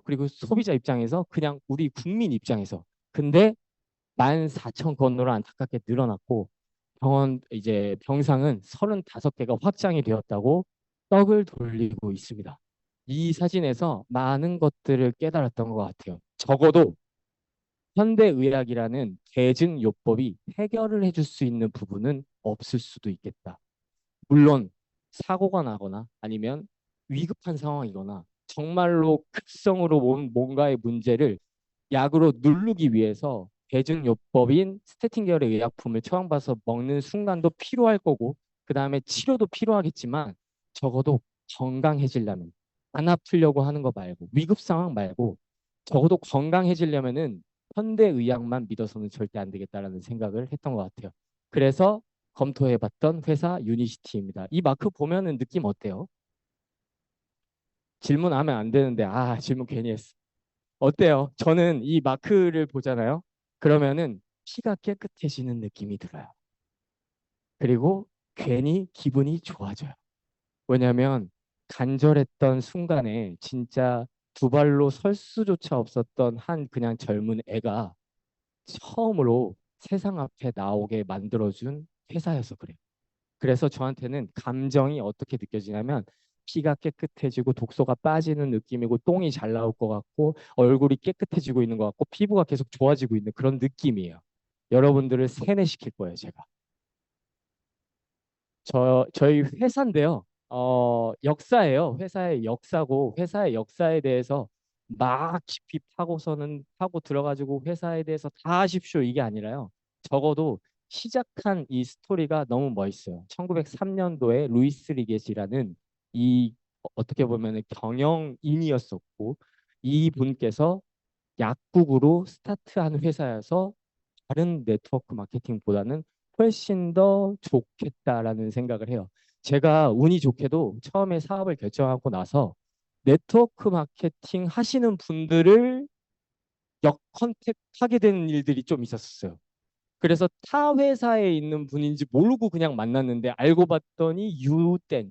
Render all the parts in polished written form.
그리고 소비자 입장에서 그냥 우리 국민 입장에서 근데 14,000건으로 안타깝게 늘어났고 병원 이제 병상은 35개가 확장이 되었다고 떡을 돌리고 있습니다. 이 사진에서 많은 것들을 깨달았던 것 같아요. 적어도 현대의학이라는 대증요법이 해결을 해줄 수 있는 부분은 없을 수도 있겠다. 물론 사고가 나거나 아니면 위급한 상황이거나 정말로 급성으로 온 뭔가의 문제를 약으로 누르기 위해서 대증요법인 스테틴 계열의 의약품을 처방받아서 먹는 순간도 필요할 거고 그 다음에 치료도 필요하겠지만 적어도 건강해지려면 안 아프려고 하는 거 말고 위급 상황 말고 적어도 건강해지려면은 현대의학만 믿어서는 절대 안 되겠다라는 생각을 했던 것 같아요. 그래서 검토해봤던 회사 유니시티입니다. 이 마크 보면은 느낌 어때요? 질문하면 안 되는데 질문 괜히 했어. 어때요? 저는 이 마크를 보잖아요. 그러면은 피가 깨끗해지는 느낌이 들어요. 그리고 괜히 기분이 좋아져요. 왜냐하면 간절했던 순간에 진짜 두 발로 설 수조차 없었던 한 그냥 젊은 애가 처음으로 세상 앞에 나오게 만들어준 회사여서 그래요. 그래서 저한테는 감정이 어떻게 느껴지냐면 피가 깨끗해지고 독소가 빠지는 느낌이고 똥이 잘 나올 것 같고 얼굴이 깨끗해지고 있는 것 같고 피부가 계속 좋아지고 있는 그런 느낌이에요. 여러분들을 세뇌시킬 거예요, 제가. 저희 회사인데요. 역사예요. 회사의 역사고 회사의 역사에 대해서 막 깊이 파고 들어가지고 회사에 대해서 다 아십시오 이게 아니라요. 적어도 시작한 이 스토리가 너무 멋있어요. 1903년도에 루이스 리겟이라는 이 어떻게 보면 경영인이었었고 이 분께서 약국으로 스타트한 회사여서 다른 네트워크 마케팅보다는 훨씬 더 좋겠다라는 생각을 해요. 제가 운이 좋게도 처음에 사업을 결정하고 나서 네트워크 마케팅 하시는 분들을 역컨택하게 되는 일들이 좀 있었어요. 그래서 타 회사에 있는 분인지 모르고 그냥 만났는데 알고 봤더니 유땡땡,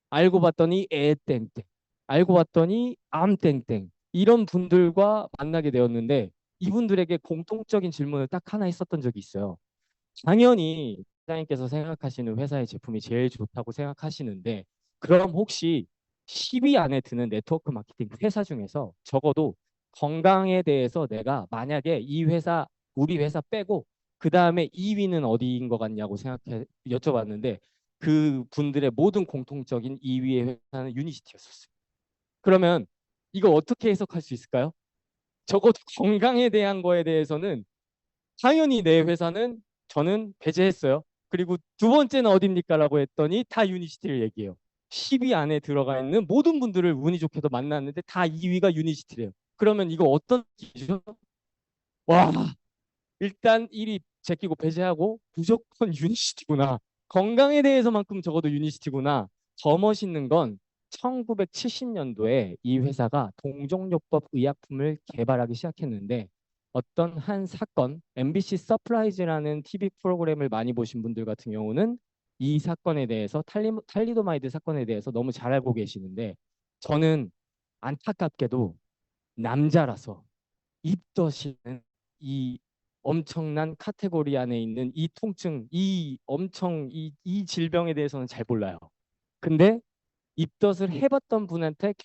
알고 봤더니 애땡땡, 알고 봤더니 암땡땡 이런 분들과 만나게 되었는데 이분들에게 공통적인 질문을 딱 하나 했었던 적이 있어요. 당연히 사장님께서 생각하시는 회사의 제품이 제일 좋다고 생각하시는데 그럼 혹시 10위 안에 드는 네트워크 마케팅 회사 중에서 적어도 건강에 대해서 내가 만약에 이 회사 우리 회사 빼고 그 다음에 2위는 어디인 것 같냐고 생각해 여쭤봤는데 그 분들의 모든 공통적인 2위의 회사는 유니시티였었어요. 그러면 이거 어떻게 해석할 수 있을까요? 적어도 건강에 대한 거에 대해서는 당연히 내 회사는 저는 배제했어요. 그리고 두 번째는 어딥니까라고 했더니 다 유니시티를 얘기해요. 10위 안에 들어가 있는 모든 분들을 운이 좋게도 만났는데 다 2위가 유니시티래요. 그러면 이거 어떤 기죠? 와, 일단 1위 제끼고 배제하고 무조건 유니시티구나. 건강에 대해서만큼 적어도 유니시티구나. 더 멋있는 건 1970년도에 이 회사가 동종요법 의약품을 개발하기 시작했는데 어떤 한 사건, MBC 서프라이즈라는 TV 프로그램을 많이 보신 분들 같은 경우는 이 사건에 대해서 탈리도마이드 사건에 대해서 너무 잘 알고 계시는데 저는 안타깝게도 남자라서 입덧이는 이 엄청난 카테고리 안에 있는 이 통증, 이 질병에 대해서는 잘 몰라요. 근데 입덧을 해봤던 분한테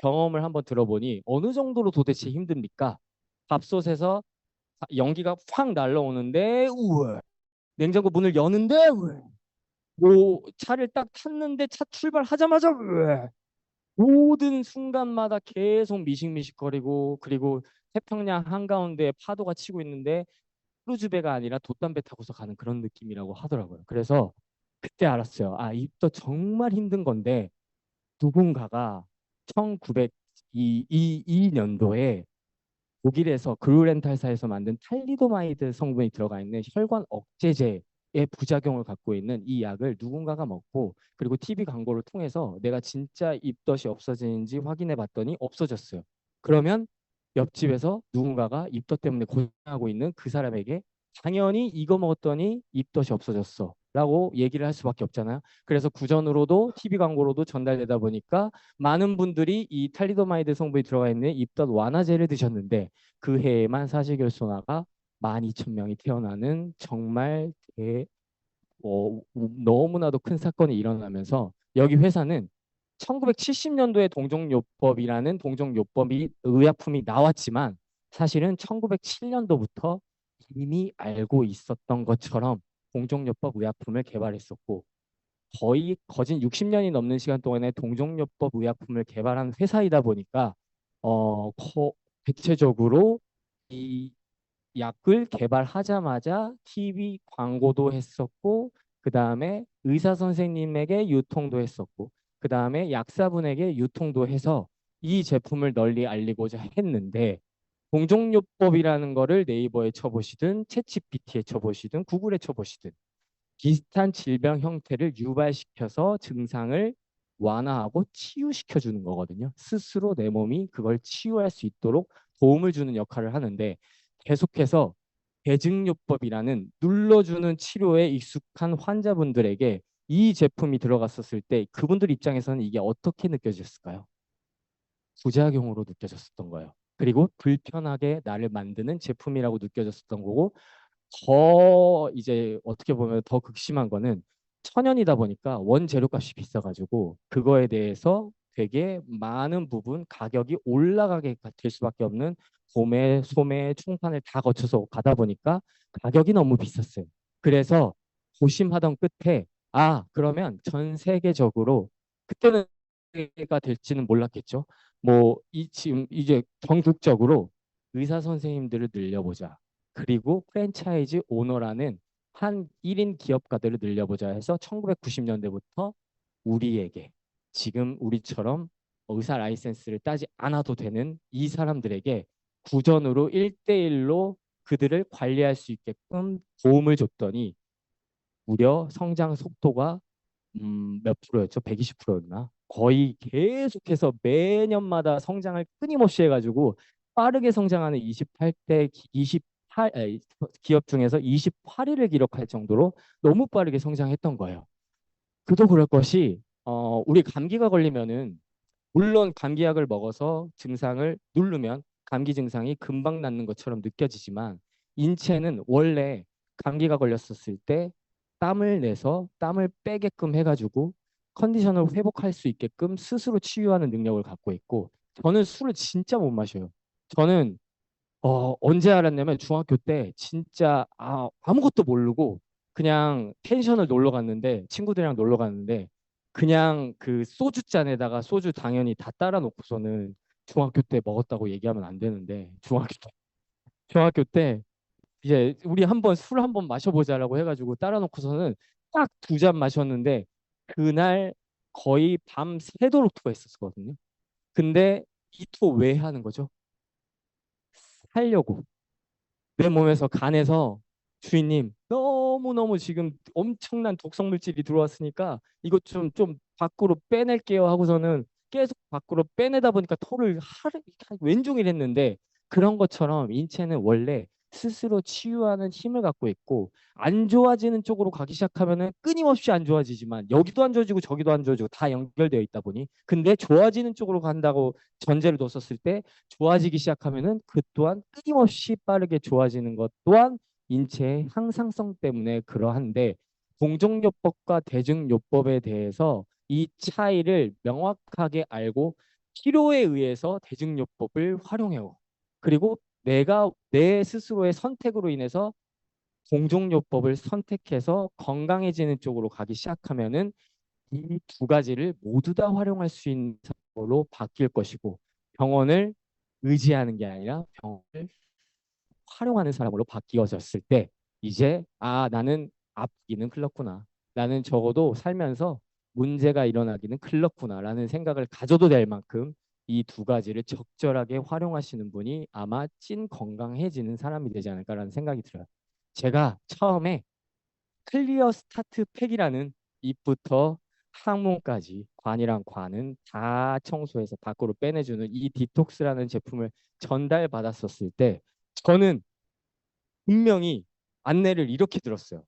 경험을 한번 들어보니 어느 정도로 도대체 힘듭니까? 밥솥에서 연기가 확 날라오는데 우와. 냉장고 문을 여는데 우와. 뭐 차를 딱 탔는데 차 출발하자마자 우와. 모든 순간마다 계속 미식미식거리고 그리고 태평양 한가운데 파도가 치고 있는데 크루즈배가 아니라 돛담배 타고서 가는 그런 느낌이라고 하더라고요. 그래서 그때 알았어요. 입도 정말 힘든 건데 누군가가 1902년도에 독일에서 그루렌탈사에서 만든 탈리도마이드 성분이 들어가 있는 혈관 억제제의 부작용을 갖고 있는 이 약을 누군가가 먹고 그리고 TV 광고를 통해서 내가 진짜 입덧이 없어지는지 확인해 봤더니 없어졌어요. 그러면 옆집에서 누군가가 입덧 때문에 고생하고 있는 그 사람에게 당연히 이거 먹었더니 입덧이 없어졌어. 라고 얘기를 할 수밖에 없잖아요. 그래서 구전으로도 TV 광고로도 전달되다 보니까 많은 분들이 이 탈리도마이드 성분이 들어가 있는 입덧 완화제를 드셨는데 그 해에만 사시결손아가 12,000명이 태어나는 정말 너무나도 큰 사건이 일어나면서 여기 회사는 1970년도에 동종요법이라는 동종요법이 의약품이 나왔지만 사실은 1907년도부터 이미 알고 있었던 것처럼 동종요법 의약품을 개발했었고 거의 거진 60년이 넘는 시간 동안에 동종요법 의약품을 개발한 회사이다 보니까 대체적으로 이 약을 개발하자마자 TV 광고도 했었고, 그 다음에 의사 선생님에게 유통도 했었고, 그 다음에 약사분에게 유통도 해서 이 제품을 널리 알리고자 했는데, 공종요법이라는 거를 네이버에 쳐보시든, 챗GPT에 쳐보시든, 구글에 쳐보시든, 비슷한 질병 형태를 유발시켜서 증상을 완화하고 치유시켜 주는 거거든요. 스스로 내 몸이 그걸 치유할 수 있도록 도움을 주는 역할을 하는데 계속해서 대증요법이라는 눌러주는 치료에 익숙한 환자분들에게 이 제품이 들어갔었을 때 그분들 입장에서는 이게 어떻게 느껴졌을까요? 부작용으로 느껴졌었던 거예요. 그리고 불편하게 나를 만드는 제품이라고 느껴졌었던 거고 더 이제 어떻게 보면 더 극심한 거는 천연이다 보니까 원재료 값이 비싸가지고 그거에 대해서 되게 많은 부분 가격이 올라가게 될 수밖에 없는 도매, 소매, 충판을 다 거쳐서 가다 보니까 가격이 너무 비쌌어요. 그래서 고심하던 끝에 그러면 전 세계적으로 그때는 가 될지는 몰랐겠죠. 뭐 지금 이제 전국적으로 의사 선생님들을 늘려보자. 그리고 프랜차이즈 오너라는 한 1인 기업가들을 늘려보자 해서 1990년대부터 우리에게 지금 우리처럼 의사 라이센스를 따지 않아도 되는 이 사람들에게 구전으로 1대1로 그들을 관리할 수 있게끔 도움을 줬더니 무려 성장 속도가 몇 프로였죠? 120%였나? 거의 계속해서 매년마다 성장을 끊임없이 해가지고 빠르게 성장하는 28대 28 기업 중에서 28위를 기록할 정도로 너무 빠르게 성장했던 거예요. 그도 그럴 것이 우리 감기가 걸리면은 물론 감기약을 먹어서 증상을 누르면 감기 증상이 금방 낫는 것처럼 느껴지지만 인체는 원래 감기가 걸렸었을 때 땀을 내서 땀을 빼게끔 해가지고 컨디션을 회복할 수 있게끔 스스로 치유하는 능력을 갖고 있고 저는 술을 진짜 못 마셔요. 저는 언제 알았냐면 중학교 때 진짜 아무것도 모르고 그냥 펜션을 놀러 갔는데 친구들이랑 놀러 갔는데 그냥 그 소주잔에다가 소주 당연히 다 따라 놓고서는 중학교 때 먹었다고 얘기하면 안 되는데 중학교 때 이제 우리 한번 술 한번 마셔보자라고 해가지고 따라 놓고서는 딱 2잔 마셨는데 그날 거의 밤 새도록 토했었거든요. 근데 이 토 왜 하는 거죠? 살려고. 내 몸에서 간에서 주인님 너무너무 지금 엄청난 독성 물질이 들어왔으니까 이것 좀 밖으로 빼낼게요 하고서는 계속 밖으로 빼내다 보니까 토를 하루 왼종일 했는데 그런 것처럼 인체는 원래 스스로 치유하는 힘을 갖고 있고 안 좋아지는 쪽으로 가기 시작하면은 끊임없이 안 좋아지지만 여기도 안 좋아지고 저기도 안 좋아지고 다 연결되어 있다 보니 근데 좋아지는 쪽으로 간다고 전제를 뒀었을 때 좋아지기 시작하면은 그 또한 끊임없이 빠르게 좋아지는 것 또한 인체의 항상성 때문에 그러한데 동종요법과 대증요법에 대해서 이 차이를 명확하게 알고 필요에 의해서 대증요법을 활용해요. 그리고 내가 내 스스로의 선택으로 인해서 동종요법을 선택해서 건강해지는 쪽으로 가기 시작하면은 이 두 가지를 모두 다 활용할 수 있는 걸로 바뀔 것이고 병원을 의지하는 게 아니라 병원을 활용하는 사람으로 바뀌어졌을 때 이제 나는 아프기는 클렀구나. 나는 적어도 살면서 문제가 일어나기는 클렀구나라는 생각을 가져도 될 만큼 이 두 가지를 적절하게 활용하시는 분이 아마 찐 건강해지는 사람이 되지 않을까라는 생각이 들어요. 제가 처음에 클리어 스타트 팩이라는 입부터 항문까지 관이랑 관은 다 청소해서 밖으로 빼내주는 이 디톡스라는 제품을 전달받았었을 때 저는 분명히 안내를 이렇게 들었어요.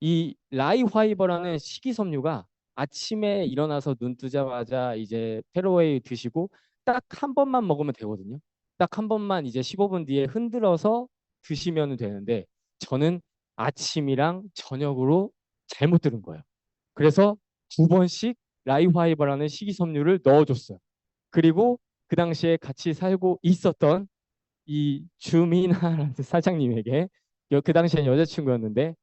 이 라이화이버라는 식이섬유가 아침에 일어나서 눈 뜨자마자 이제 페로웨이 드시고 딱 한 번만 먹으면 되거든요. 딱 한 번만 이제 15분 뒤에 흔들어서 드시면 되는데 저는 아침이랑 저녁으로 잘못 들은 거예요. 그래서 두 번씩 라이화이버라는 식이섬유를 넣어줬어요. 그리고 그 당시에 같이 살고 있었던 이 주민아 사장님에게 그 당시엔 여자친구였는데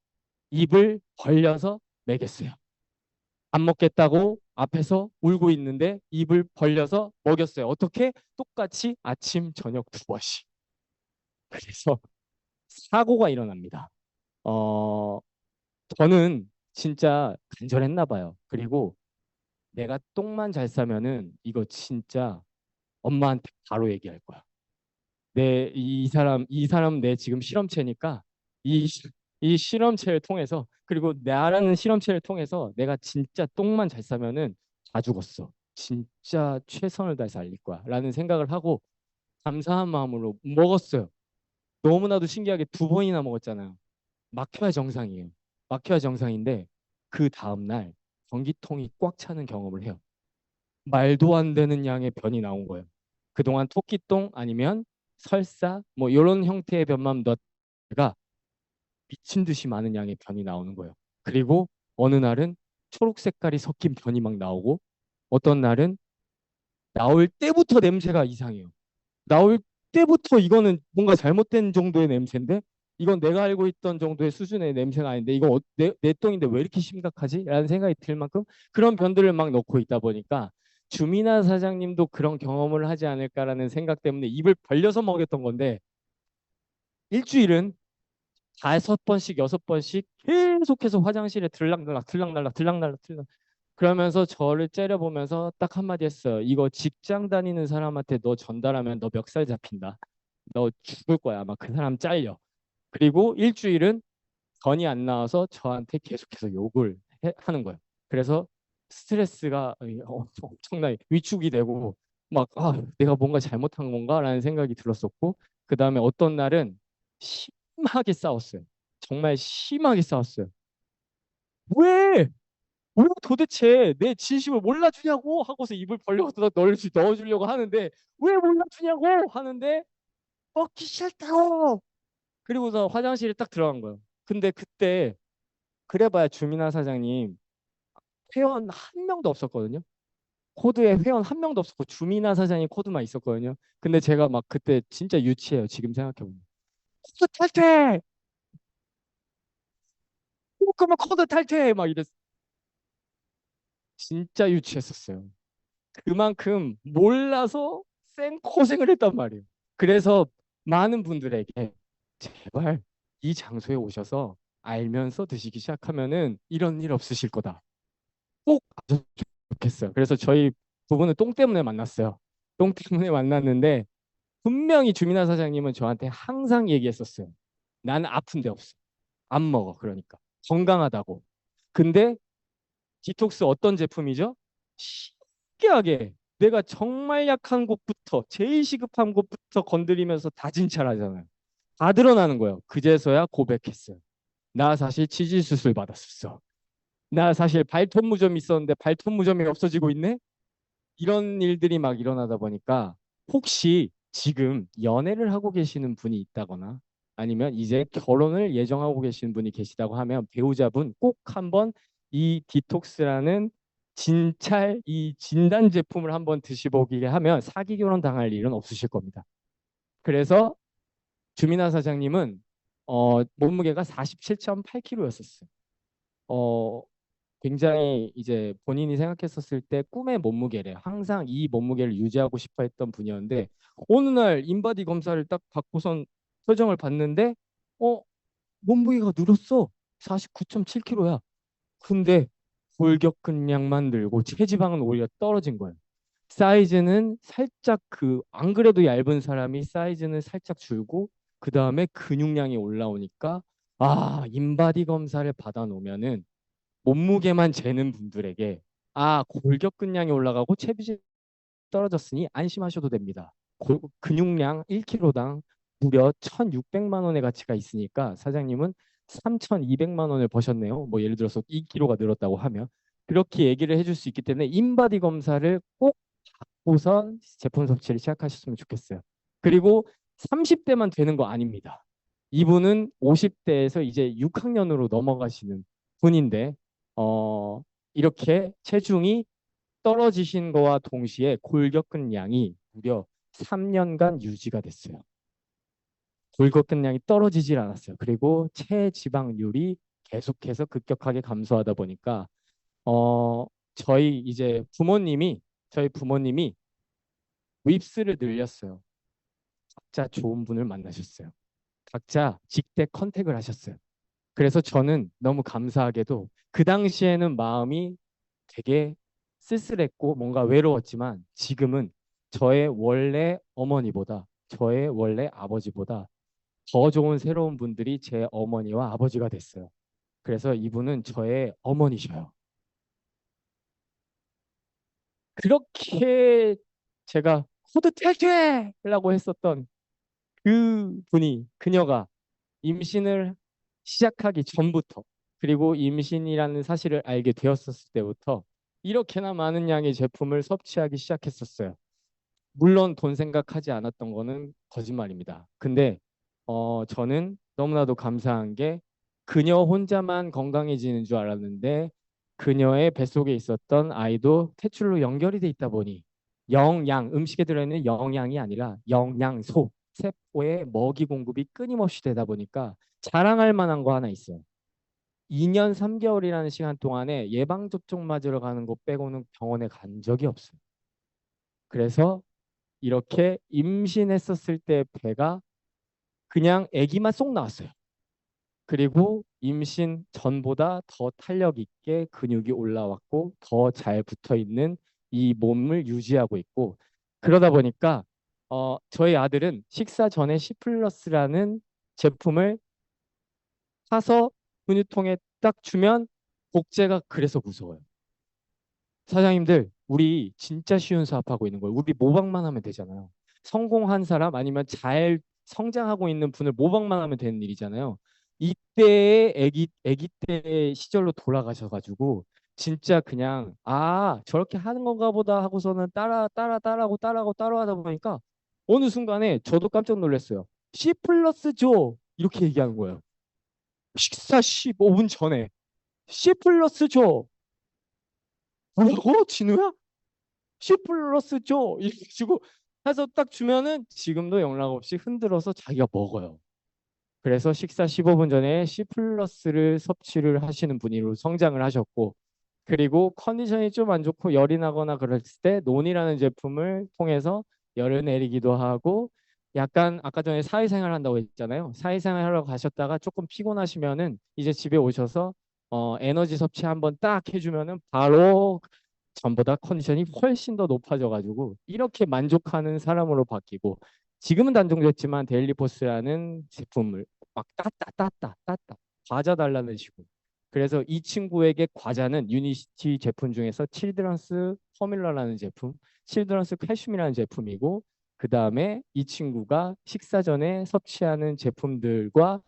입을 벌려서 먹였어요. 안 먹겠다고 앞에서 울고 있는데 입을 벌려서 먹였어요. 어떻게? 똑같이 아침, 저녁 두 번씩. 그래서 사고가 일어납니다. 어, 저는 진짜 간절했나 봐요. 그리고 내가 똥만 잘 싸면은 이거 진짜 엄마한테 바로 얘기할 거야. 이 사람 내 지금 실험체니까 이, 이 실험체를 통해서 그리고 나라는 실험체를 통해서 내가 진짜 똥만 잘 싸면은 다 죽었어. 진짜 최선을 다해서 알릴 거야. 라는 생각을 하고 감사한 마음으로 먹었어요. 너무나도 신기하게 두 번이나 먹었잖아요. 막혀야 정상이에요. 막혀야 정상인데 그 다음날 전기통이 꽉 차는 경험을 해요. 말도 안 되는 양의 변이 나온 거예요. 그동안 토끼똥 아니면 설사 뭐 이런 형태의 변만 넣다가 미친 듯이 많은 양의 변이 나오는 거예요. 그리고 어느 날은 초록 색깔이 섞인 변이 막 나오고 어떤 날은 나올 때부터 냄새가 이상해요. 나올 때부터 이거는 뭔가 잘못된 정도의 냄새인데 이건 내가 알고 있던 정도의 수준의 냄새가 아닌데 이거 내 똥인데 왜 이렇게 심각하지? 라는 생각이 들 만큼 그런 변들을 막 넣고 있다 보니까 주민아 사장님도 그런 경험을 하지 않을까라는 생각 때문에 입을 벌려서 먹였던 건데 일주일은 다섯 번씩 여섯 번씩 계속해서 화장실에 들락날락 들락날락 들락날락 들락 그러면서 저를 째려보면서 딱 한마디 했어요. 이거 직장 다니는 사람한테 너 전달하면 너 멱살 잡힌다. 너 죽을 거야. 아마 그 사람 잘려. 그리고 일주일은 전이 안 나와서 저한테 계속해서 욕을 하는 거예요. 그래서 스트레스가 엄청나게 위축이 되고 막 내가 뭔가 잘못한 건가라는 생각이 들었었고 그 다음에 어떤 날은 심하게 싸웠어요. 정말 심하게 싸웠어요. 왜? 왜 도대체 내 진심을 몰라주냐고 하고서 입을 벌려서 넣어주려고 하는데 왜 몰라주냐고 하는데 먹기 싫다고 그리고서 화장실에 딱 들어간 거예요. 근데 그때 그래봐야 주민아 사장님 회원 한 명도 없었거든요. 코드에 회원 한 명도 없었고 주민아 사장님 코드만 있었거든요. 근데 제가 막 그때 진짜 유치해요. 지금 생각해보면. 코드 탈퇴! 그러면 코드 탈퇴! 막 이랬어. 진짜 유치했었어요. 그만큼 몰라서 생고생을 했단 말이에요. 그래서 많은 분들에게 제발 이 장소에 오셔서 알면서 드시기 시작하면은 이런 일 없으실 거다. 꼭 아셨으면 좋겠어요. 그래서 저희 부부는 똥 때문에 만났어요. 똥 때문에 만났는데 분명히 주민아 사장님은 저한테 항상 얘기했었어요. 나는 아픈 데 없어. 안 먹어. 그러니까 건강하다고. 근데 디톡스 어떤 제품이죠? 신기하게 내가 정말 약한 곳부터 제일 시급한 곳부터 건드리면서 다 진찰하잖아요. 다 드러나는 거예요. 그제서야 고백했어요. 나 사실 치질 수술 받았었어. 나 사실 발톱 무좀이 있었는데 발톱 무좀이 없어지고 있네? 이런 일들이 막 일어나다 보니까 혹시 지금 연애를 하고 계시는 분이 있다거나 아니면 이제 결혼을 예정하고 계시는 분이 계시다고 하면 배우자분 꼭 한번 이 디톡스라는 진찰 이 진단 제품을 한번 드셔보게 하면 사기 결혼 당할 일은 없으실 겁니다. 그래서 주민아 사장님은 몸무게가 47.8kg였었어요. 어, 굉장히 이제 본인이 생각했었을 때 꿈의 몸무게래. 항상 이 몸무게를 유지하고 싶어 했던 분이었는데 어느 날 인바디 검사를 딱 받고선 표정을 봤는데 어 몸무게가 늘었어. 49.7kg야. 근데 골격근량만 늘고 체지방은 오히려 떨어진 거예요. 사이즈는 살짝 안 그래도 얇은 사람이 사이즈는 살짝 줄고 그 다음에 근육량이 올라오니까 인바디 검사를 받아 놓으면은 몸무게만 재는 분들에게 골격근량이 올라가고 체비질이 떨어졌으니 안심하셔도 됩니다. 근육량 1kg당 무려 1,600만 원의 가치가 있으니까 사장님은 3,200만 원을 버셨네요. 뭐 예를 들어서 2kg가 늘었다고 하면 그렇게 얘기를 해줄 수 있기 때문에 인바디 검사를 꼭 받고선 제품 섭취를 시작하셨으면 좋겠어요. 그리고 30대만 되는 거 아닙니다. 이분은 50대에서 이제 6학년으로 넘어가시는 분인데 이렇게 체중이 떨어지신 거와 동시에 골격근량이 무려 3년간 유지가 됐어요. 골격근량이 떨어지질 않았어요. 그리고 체지방률이 계속해서 급격하게 감소하다 보니까 어 저희 이제 저희 부모님이 윕스를 늘렸어요. 각자 좋은 분을 만나셨어요. 각자 직대 컨택을 하셨어요. 그래서 저는 너무 감사하게도 그 당시에는 마음이 되게 쓸쓸했고 뭔가 외로웠지만 지금은 저의 원래 어머니보다 저의 원래 아버지보다 더 좋은 새로운 분들이 제 어머니와 아버지가 됐어요. 그래서 이분은 저의 어머니셔요. 그렇게 제가 코드 탈퇴라고 했었던 그 분이 그녀가 임신을 시작하기 전부터 그리고 임신이라는 사실을 알게 되었었을 때부터 이렇게나 많은 양의 제품을 섭취하기 시작했었어요. 물론 돈 생각하지 않았던 거는 거짓말입니다. 근데 저는 너무나도 감사한 게 그녀 혼자만 건강해지는 줄 알았는데 그녀의 뱃속에 있었던 아이도 태출로 연결이 돼 있다 보니 음식에 들어있는 영양이 아니라 영양소, 세포의 먹이 공급이 끊임없이 되다 보니까 자랑할 만한 거 하나 있어요. 2년 3개월이라는 시간 동안에 예방접종 맞으러 가는 거 빼고는 병원에 간 적이 없어요. 그래서 이렇게 임신했었을 때 배가 그냥 아기만 쏙 나왔어요. 그리고 임신 전보다 더 탄력 있게 근육이 올라왔고 더 잘 붙어 있는 이 몸을 유지하고 있고 그러다 보니까 저희 아들은 식사 전에 C 플러스라는 제품을 사서 분유통에 딱 주면 복제가 그래서 무서워요. 사장님들, 우리 진짜 쉬운 사업하고 있는 거예요. 우리 모방만 하면 되잖아요. 성공한 사람 아니면 잘 성장하고 있는 분을 모방만 하면 되는 일이잖아요. 이때의 아기 때 시절로 돌아가셔가지고 진짜 그냥 저렇게 하는 건가 보다 하고서는 따라하고 따라하다 보니까 어느 순간에 저도 깜짝 놀랐어요. C 플러스 줘 이렇게 얘기하는 거예요. 식사 15분 전에 C 플러스 줘. 뭐라고? 진우야? C 플러스 줘 이렇게 주고 해서 딱 주면은 지금도 영락 없이 흔들어서 자기가 먹어요. 그래서 식사 15분 전에 C 플러스를 섭취를 하시는 분으로 성장을 하셨고 그리고 컨디션이 좀 안 좋고 열이 나거나 그럴 때 논이라는 제품을 통해서 열을 내리기도 하고 약간 아까 전에 사회생활 한다고 했잖아요. 사회생활 하러 가셨다가 조금 피곤하시면은 이제 집에 오셔서 에너지 섭취 한번 딱 해주면은 바로 전보다 컨디션이 훨씬 더 높아져가지고 이렇게 만족하는 사람으로 바뀌고 지금은 단종됐지만 데일리포스라는 제품을 막 따따 과자 달라는 식으로 그래서 이 친구에게 과자는 유니시티 제품 중에서 칠드런스 포뮬러라는 제품, 칠드런스 칼슘이라는 제품이고 그 다음에 이 친구가 식사 전에 섭취하는 제품들과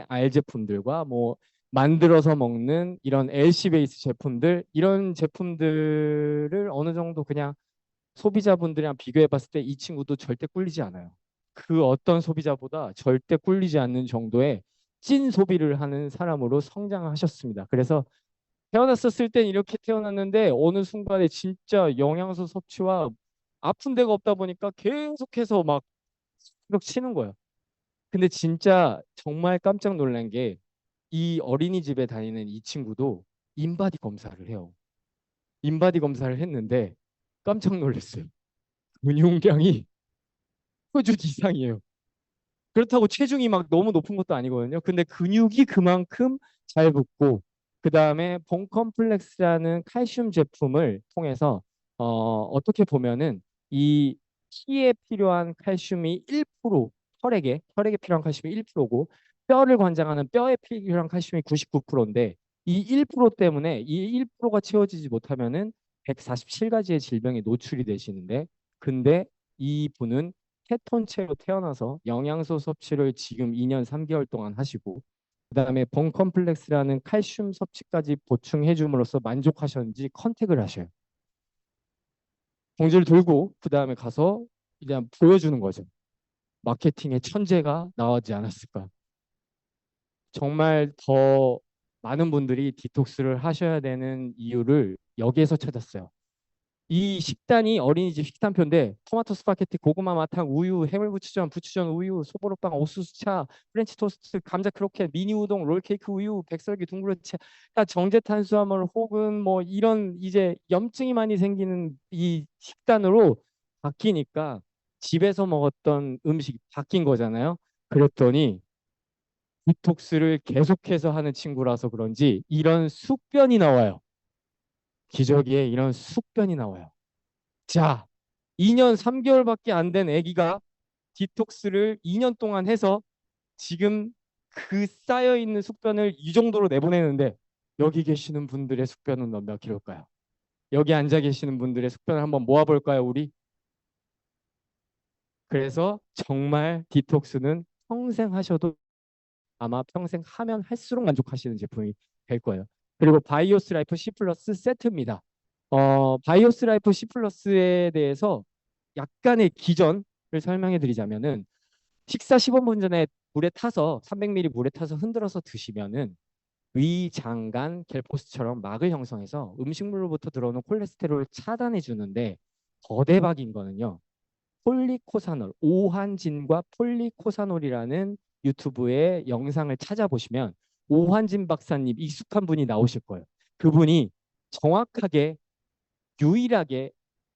알 제품들과 뭐 만들어서 먹는 이런 LC 베이스 제품들 이런 제품들을 어느 정도 그냥 소비자분들이랑 비교해 봤을 때 이 친구도 절대 꿀리지 않아요. 그 어떤 소비자보다 절대 꿀리지 않는 정도의 찐 소비를 하는 사람으로 성장하셨습니다. 그래서 태어났었을 땐 이렇게 태어났는데 어느 순간에 진짜 영양소 섭취와 아픈 데가 없다 보니까 계속해서 막 치는 거예요. 근데 진짜 정말 깜짝 놀란 게 이 어린이집에 다니는 이 친구도 인바디 검사를 해요. 인바디 검사를 했는데 깜짝 놀랐어요. 근육량이 표준 이상이에요. 그렇다고 체중이 막 너무 높은 것도 아니거든요. 근데 근육이 그만큼 잘 붙고 그 다음에 본컴플렉스라는 칼슘 제품을 통해서 어떻게 보면은 이 피에 필요한 칼슘이 1% 혈액에 필요한 칼슘이 1%고 뼈를 관장하는 뼈에 필요한 칼슘이 99%인데 이 1% 때문에 이 1%가 채워지지 못하면은 147가지의 질병에 노출이 되시는데 근데 이 분은 케톤체로 태어나서 영양소 섭취를 지금 2년 3개월 동안 하시고 그다음에 본 컴플렉스라는 칼슘 섭취까지 보충해 줌으로써 만족하셨는지 컨택을 하셔요. 봉지를 들고 그다음에 가서 그냥 보여주는 거죠. 마케팅의 천재가 나오지 않았을까. 정말 더 많은 분들이 디톡스를 하셔야 되는 이유를 여기에서 찾았어요. 이 식단이 어린이집 식단표인데 토마토 스파게티, 고구마 마탕, 우유, 해물부추전, 부추전, 우유, 소보로빵, 옥수수차, 프렌치 토스트, 감자 크로켓, 미니 우동, 롤케이크, 우유, 백설기, 둥그렇지, 정제 탄수화물 혹은 뭐 이런 이제 염증이 많이 생기는 이 식단으로 바뀌니까 집에서 먹었던 음식이 바뀐 거잖아요. 그랬더니 디톡스를 계속해서 하는 친구라서 그런지 이런 숙변이 나와요. 기저귀에 이런 숙변이 나와요. 자, 2년 3개월밖에 안 된 아기가 디톡스를 2년 동안 해서 지금 그 쌓여 있는 숙변을 이 정도로 내보내는데 여기 계시는 분들의 숙변은 몇 킬로일까요? 여기 앉아 계시는 분들의 숙변을 한번 모아볼까요, 우리? 그래서 정말 디톡스는 평생 하셔도 아마 평생 하면 할수록 만족하시는 제품이 될 거예요. 그리고 바이오스 라이프 C 플러스 세트입니다. 바이오스 라이프 C 플러스에 대해서 약간의 기전을 설명해 드리자면은 식사 15분 전에 물에 타서 300ml 물에 타서 흔들어서 드시면은 위장간 갤포스처럼 막을 형성해서 음식물로부터 들어오는 콜레스테롤을 차단해 주는데 더 대박인 거는요. 폴리코사놀, 오한진과 폴리코사놀이라는 유튜브의 영상을 찾아보시면 오한진 박사님 익숙한 분이 나오실 거예요. 그분이 정확하게 유일하게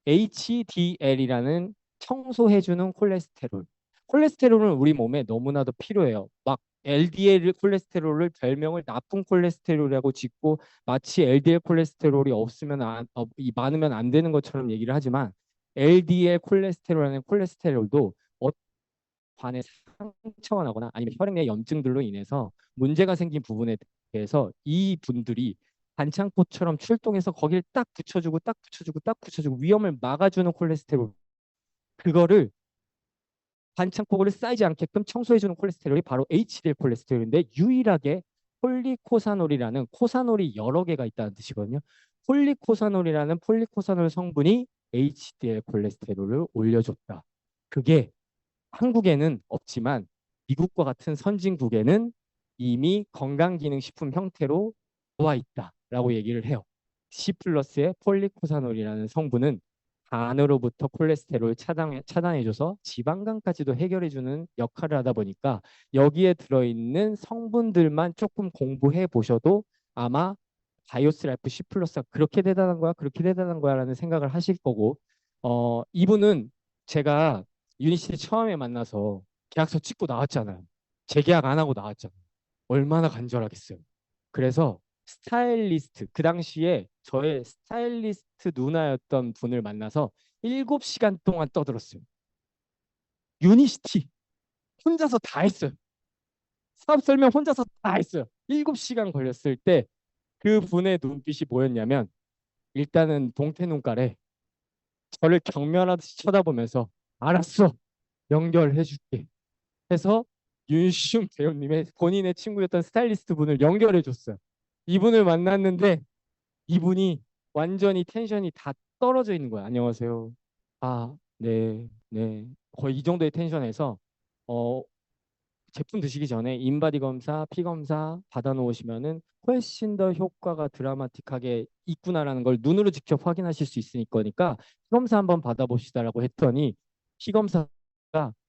HDL이라는 청소해주는 콜레스테롤. 콜레스테롤은 우리 몸에 너무나도 필요해요. 막 LDL 콜레스테롤을 별명을 나쁜 콜레스테롤이라고 짓고 마치 LDL 콜레스테롤이 없으면 많으면 안 되는 것처럼 얘기를 하지만 LDL 콜레스테롤이라는 콜레스테롤도 관에 상처가 나거나 아니면 혈액 내 염증들로 인해서 문제가 생긴 부분에 대해서 이 분들이 반창고처럼 출동해서 거기를 딱 붙여주고 딱 붙여주고 딱 붙여주고 위험을 막아주는 콜레스테롤 그거를 반창고를 쌓이지 않게끔 청소해주는 콜레스테롤이 바로 HDL 콜레스테롤인데 유일하게 폴리코사놀이라는 코사놀이 여러 개가 있다는 뜻이거든요. 폴리코사놀이라는 폴리코사놀 성분이 HDL 콜레스테롤을 올려줬다. 그게 한국에는 없지만 미국과 같은 선진국에는 이미 건강기능식품 형태로 나와 있다라고 얘기를 해요. C 플러스의 폴리코사놀이라는 성분은 간으로부터 콜레스테롤을 차단해줘서 지방간까지도 해결해주는 역할을 하다 보니까 여기에 들어있는 성분들만 조금 공부해 보셔도 아마 바이오스 라이프 C 플러스가 그렇게 대단한 거야, 그렇게 대단한 거야라는 생각을 하실 거고 이분은 제가 유니시 처음에 만나서 계약서 찍고 나왔잖아요. 재계약 안 하고 나왔잖아요. 얼마나 간절하겠어요. 그래서 스타일리스트, 그 당시에 저의 스타일리스트 누나였던 분을 만나서 7시간 동안 떠들었어요. 유니시티 혼자서 다 했어요. 사업 설명 혼자서 다 했어요. 7시간 걸렸을 때 그 분의 눈빛이 뭐였냐면 일단은 동태 눈깔에 저를 경멸하듯이 쳐다보면서 알았어 연결해 줄게 해서 윤시중 배우님의 본인의 친구였던 스타일리스트 분을 연결해 줬어요. 이분을 만났는데 이분이 완전히 텐션이 다 떨어져 있는 거야. 안녕하세요. 아, 네, 네. 거의 이 정도의 텐션에서 어, 제품 드시기 전에 인바디 검사, 피 검사 받아 놓으시면은 훨씬 더 효과가 드라마틱하게 있구나라는 걸 눈으로 직접 확인하실 수 있으니까 그러니까 피 검사 한번 받아보시다라고 했더니 피 검사가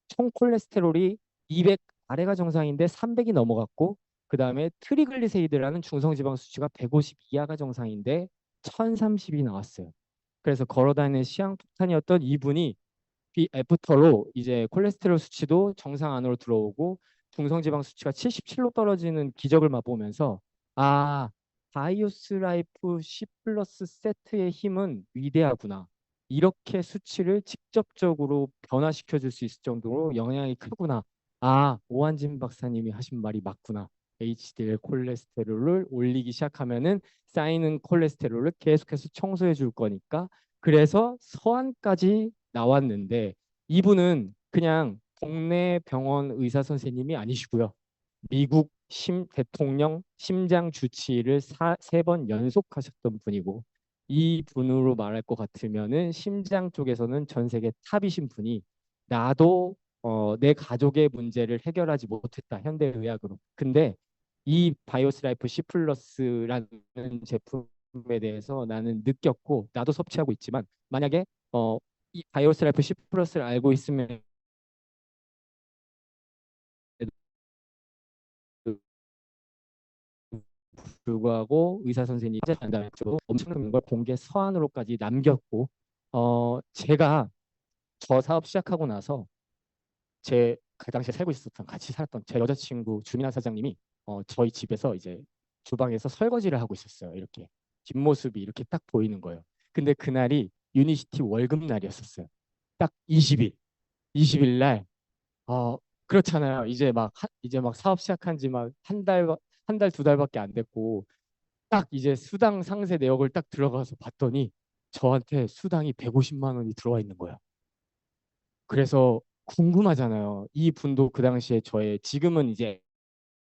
총 콜레스테롤이 200 아래가 정상인데 300이 넘어갔고 그 다음에 트리글리세이드라는 중성지방 수치가 150 이하가 정상인데 1030이 나왔어요. 그래서 걸어다니는 시향폭탄이었던 이분이 애프터로 이제 콜레스테롤 수치도 정상 안으로 들어오고 중성지방 수치가 77로 떨어지는 기적을 맛보면서 아 바이오스 라이프 C 플러스 세트의 힘은 위대하구나. 이렇게 수치를 직접적으로 변화시켜 줄 수 있을 정도로 영향이 크구나. 아 오한진 박사님이 하신 말이 맞구나. HDL 콜레스테롤을 올리기 시작하면은 쌓이는 콜레스테롤을 계속해서 청소해 줄 거니까 그래서 서한까지 나왔는데 이분은 그냥 동네 병원 의사 선생님이 아니시고요. 미국 대통령 심장 주치의를 3번 연속하셨던 분이고 이 분으로 말할 것 같으면은 심장 쪽에서는 전 세계 탑이신 분이 나도 내 가족의 문제를 해결하지 못했다 현대의학으로. 근데 이 바이오스라이프 C 플러스라는 제품에 대해서 나는 느꼈고 나도 섭취하고 있지만 만약에 이 바이오스라이프 C 플러스를 알고 있으면 불구하고 의사 선생님이 판단했죠. 엄청난 걸 공개 서한으로까지 남겼고 제가 저 사업 시작하고 나서 제 그 당시에 살고 있었던 같이 살았던 제 여자친구 주민아 사장님이 저희 집에서 이제 주방에서 설거지를 하고 있었어요. 이렇게 뒷모습이 이렇게 딱 보이는 거예요. 근데 그날이 유니시티 월급 날이었었어요. 딱 20일, 20일 날 그렇잖아요. 이제 막 사업 시작한 지 막 한 달, 두 달밖에 안 됐고 딱 이제 수당 상세 내역을 딱 들어가서 봤더니 저한테 수당이 150만 원이 들어와 있는 거예요. 그래서 궁금하잖아요. 이 분도 그 당시에 지금은 이제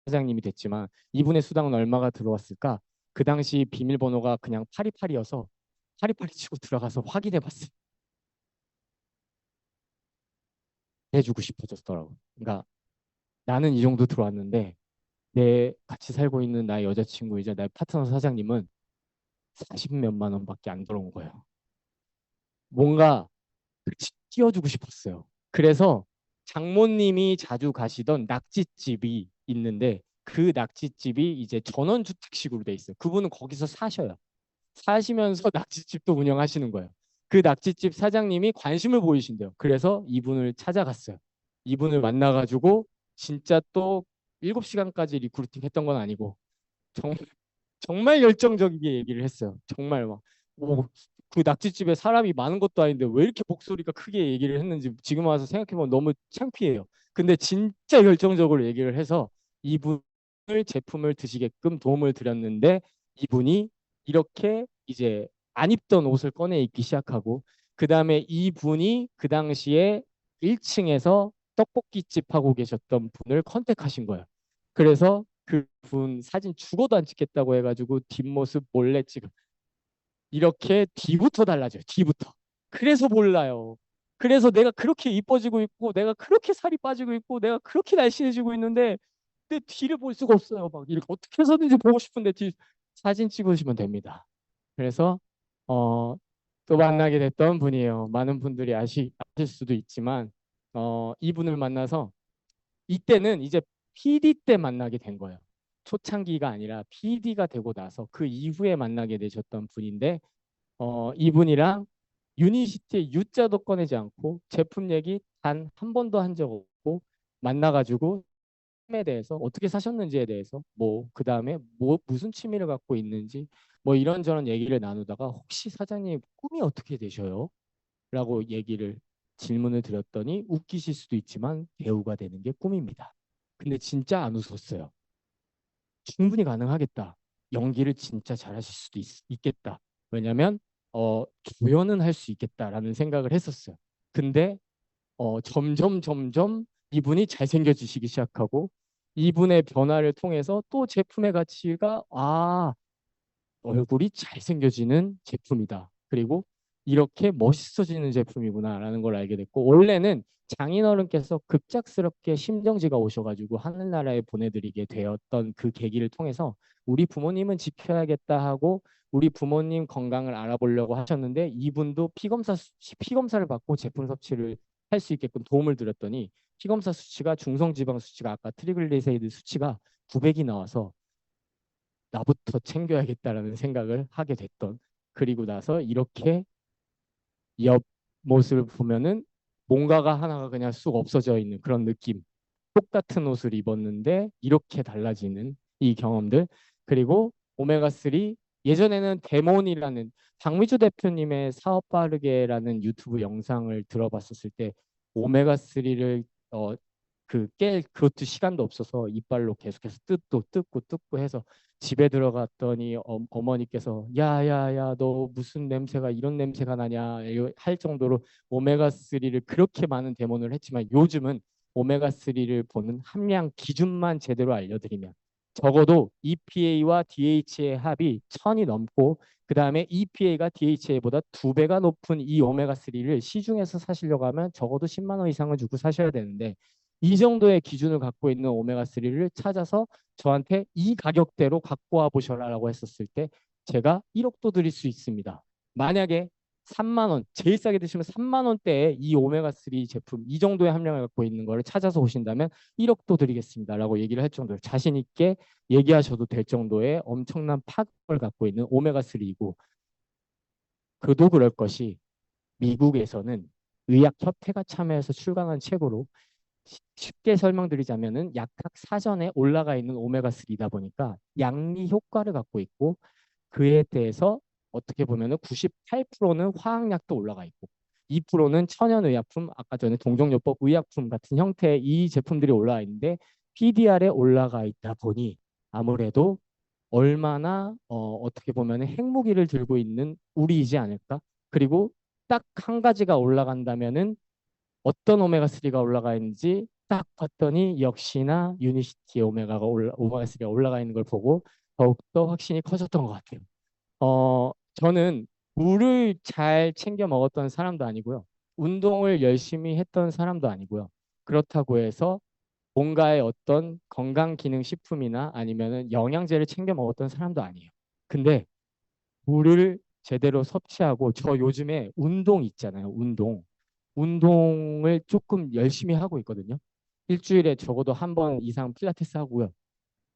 사장님이 됐지만 이분의 수당은 얼마가 들어왔을까? 그 당시 비밀번호가 그냥 파리파리여서 파리파리 치고 들어가서 확인해 봤어요. 해주고 싶어졌더라고. 그러니까 나는 이 정도 들어왔는데 내 같이 살고 있는 나의 여자친구이자 나의 파트너 사장님은 40 몇만 원밖에 안 들어온 거예요. 뭔가 띄워주고 싶었어요. 그래서 장모님이 자주 가시던 낙지집이 있는데 그 낙지집이 이제 전원주택식으로 돼 있어요. 그분은 거기서 사셔요. 사시면서 낙지집도 운영하시는 거예요. 그 낙지집 사장님이 관심을 보이신대요. 그래서 이분을 찾아갔어요. 이분을 만나가지고 진짜 또 7시간까지 리크루팅 했던 건 아니고 정말 열정적이게 얘기를 했어요. 정말 막, 뭐, 그 낙지집에 사람이 많은 것도 아닌데 왜 이렇게 목소리가 크게 얘기를 했는지 지금 와서 생각해보면 너무 창피해요. 근데 진짜 열정적으로 얘기를 해서 이분을 제품을 드시게끔 도움을 드렸는데 이분이 이렇게 이제 안 입던 옷을 꺼내 입기 시작하고 그 다음에 이분이 그 당시에 1층에서 떡볶이집 하고 계셨던 분을 컨택하신 거예요. 그래서 그분 사진 죽어도 안 찍겠다고 해가지고 뒷모습 몰래 찍은 이렇게 뒤부터 달라져요. 뒤부터. 그래서 몰라요. 그래서 내가 그렇게 이뻐지고 있고 내가 그렇게 살이 빠지고 있고 내가 그렇게 날씬해지고 있는데 내 뒤를 볼 수가 없어요. 막 이렇게 어떻게 해서든지 보고 싶은데 사진 찍으시면 됩니다. 그래서 어, 또 만나게 됐던 분이에요. 많은 분들이 아실 수도 있지만 이분을 만나서 이때는 이제 PD 때 만나게 된 거예요. 초창기가 아니라 PD가 되고 나서 그 이후에 만나게 되셨던 분인데 이분이랑 유니시티의 U자도 꺼내지 않고 제품 얘기 단 한 번도 한 적 없고 만나가지고 에 대해서 어떻게 사셨는지에 대해서 뭐 그다음에 뭐 무슨 취미를 갖고 있는지 뭐 이런저런 얘기를 나누다가 혹시 사장님 꿈이 어떻게 되셔요? 라고 질문을 드렸더니 웃기실 수도 있지만 배우가 되는 게 꿈입니다. 근데 진짜 안 웃었어요. 충분히 가능하겠다. 연기를 진짜 잘하실 수도 있겠다. 왜냐면 조연은 할 수 있겠다라는 생각을 했었어요. 근데 점점 이분이 잘생겨지시기 시작하고 이분의 변화를 통해서 또 제품의 가치가 얼굴이 잘생겨지는 제품이다. 그리고 이렇게 멋있어지는 제품이구나라는 걸 알게 됐고 원래는 장인어른께서 급작스럽게 심정지가 오셔가지고 하늘나라에 보내드리게 되었던 그 계기를 통해서 우리 부모님은 지켜야겠다 하고 우리 부모님 건강을 알아보려고 하셨는데 이분도 피검사를 받고 제품 섭취를 할 수 있게끔 도움을 드렸더니 피검사 수치가 중성지방 수치가 아까 트리글리세이드 수치가 900이 나와서 나부터 챙겨야겠다라는 생각을 하게 됐던 그리고 나서 이렇게 옆 모습을 보면은 뭔가가 하나가 그냥 쑥 없어져 있는 그런 느낌. 똑같은 옷을 입었는데 이렇게 달라지는 이 경험들. 그리고 오메가3 예전에는 데몬이라는 박미주 대표님의 사업 빠르게라는 유튜브 영상을 들어봤었을 때 오메가3를 그것도 시간도 없어서 이빨로 계속해서 뜯고 해서 집에 들어갔더니 어머니께서 야야야 너 무슨 냄새가 이런 냄새가 나냐 할 정도로 오메가3를 그렇게 많은 대모를 했지만 요즘은 오메가3를 보는 함량 기준만 제대로 알려드리면 적어도 EPA와 DHA의 합이 1000이 넘고 그 다음에 EPA가 DHA보다 2배가 높은 이 오메가3를 시중에서 사시려고 하면 적어도 10만 원 이상을 주고 사셔야 되는데 이 정도의 기준을 갖고 있는 오메가3를 찾아서 저한테 이 가격대로 갖고 와 보셔라라고 했었을 때 제가 1억도 드릴 수 있습니다. 만약에 3만 원, 제일 싸게 드시면 3만 원대에 이 오메가3 제품 이 정도의 함량을 갖고 있는 거를 찾아서 오신다면 1억도 드리겠습니다라고 얘기를 할 정도로 자신 있게 얘기하셔도 될 정도의 엄청난 파급을 갖고 있는 오메가3이고 그도 그럴 것이 미국에서는 의학협회가 참여해서 출간한 책으로 쉽게 설명드리자면은 약학 사전에 올라가 있는 오메가3이다 보니까 양리 효과를 갖고 있고 그에 대해서 어떻게 보면은 98%는 화학약도 올라가 있고 2%는 천연의약품, 아까 전에 동종요법 의약품 같은 형태의 이 제품들이 올라와 있는데 PDR에 올라가 있다 보니 아무래도 얼마나 어떻게 보면 핵무기를 들고 있는 우리이지 않을까? 그리고 딱 한 가지가 올라간다면은 어떤 오메가3가 올라가 있는지 딱 봤더니 역시나 유니시티 오메가3가 올라가 있는 걸 보고 더욱더 확신이 커졌던 것 같아요. 저는 물을 잘 챙겨 먹었던 사람도 아니고요. 운동을 열심히 했던 사람도 아니고요. 그렇다고 해서 뭔가의 어떤 건강기능식품이나 아니면은 영양제를 챙겨 먹었던 사람도 아니에요. 근데 물을 제대로 섭취하고 저 요즘에 운동 있잖아요. 운동을 조금 열심히 하고 있거든요. 일주일에 적어도 한 번 이상 필라테스 하고요.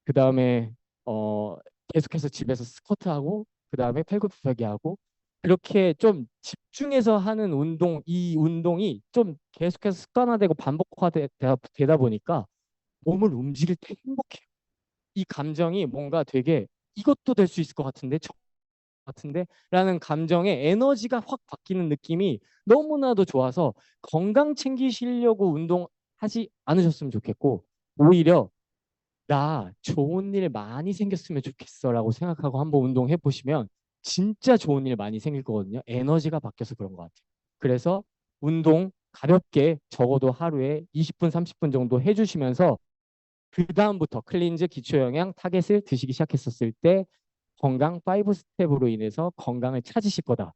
그 다음에 어, 계속해서 집에서 스쿼트 하고 그 다음에 팔굽혀펴기 하고 그렇게 좀 집중해서 하는 운동, 이 운동이 좀 계속해서 습관화되고 반복화되다 보니까 몸을 움직일 때 행복해요. 이 감정이 뭔가 되게 이것도 될 수 있을 것 같은데 저 같은데 라는 감정의 에너지가 확 바뀌는 느낌이 너무나도 좋아서 건강 챙기시려고 운동하지 않으셨으면 좋겠고 오히려 나 좋은 일 많이 생겼으면 좋겠어라고 생각하고 한번 운동해 보시면 진짜 좋은 일 많이 생길 거거든요. 에너지가 바뀌어서 그런 것 같아요. 그래서 운동 가볍게 적어도 하루에 20분, 30분 정도 해주시면서 그 다음부터 클린즈, 기초영양, 타겟을 드시기 시작했었을 때 건강 5 스텝으로 인해서 건강을 찾으실 거다.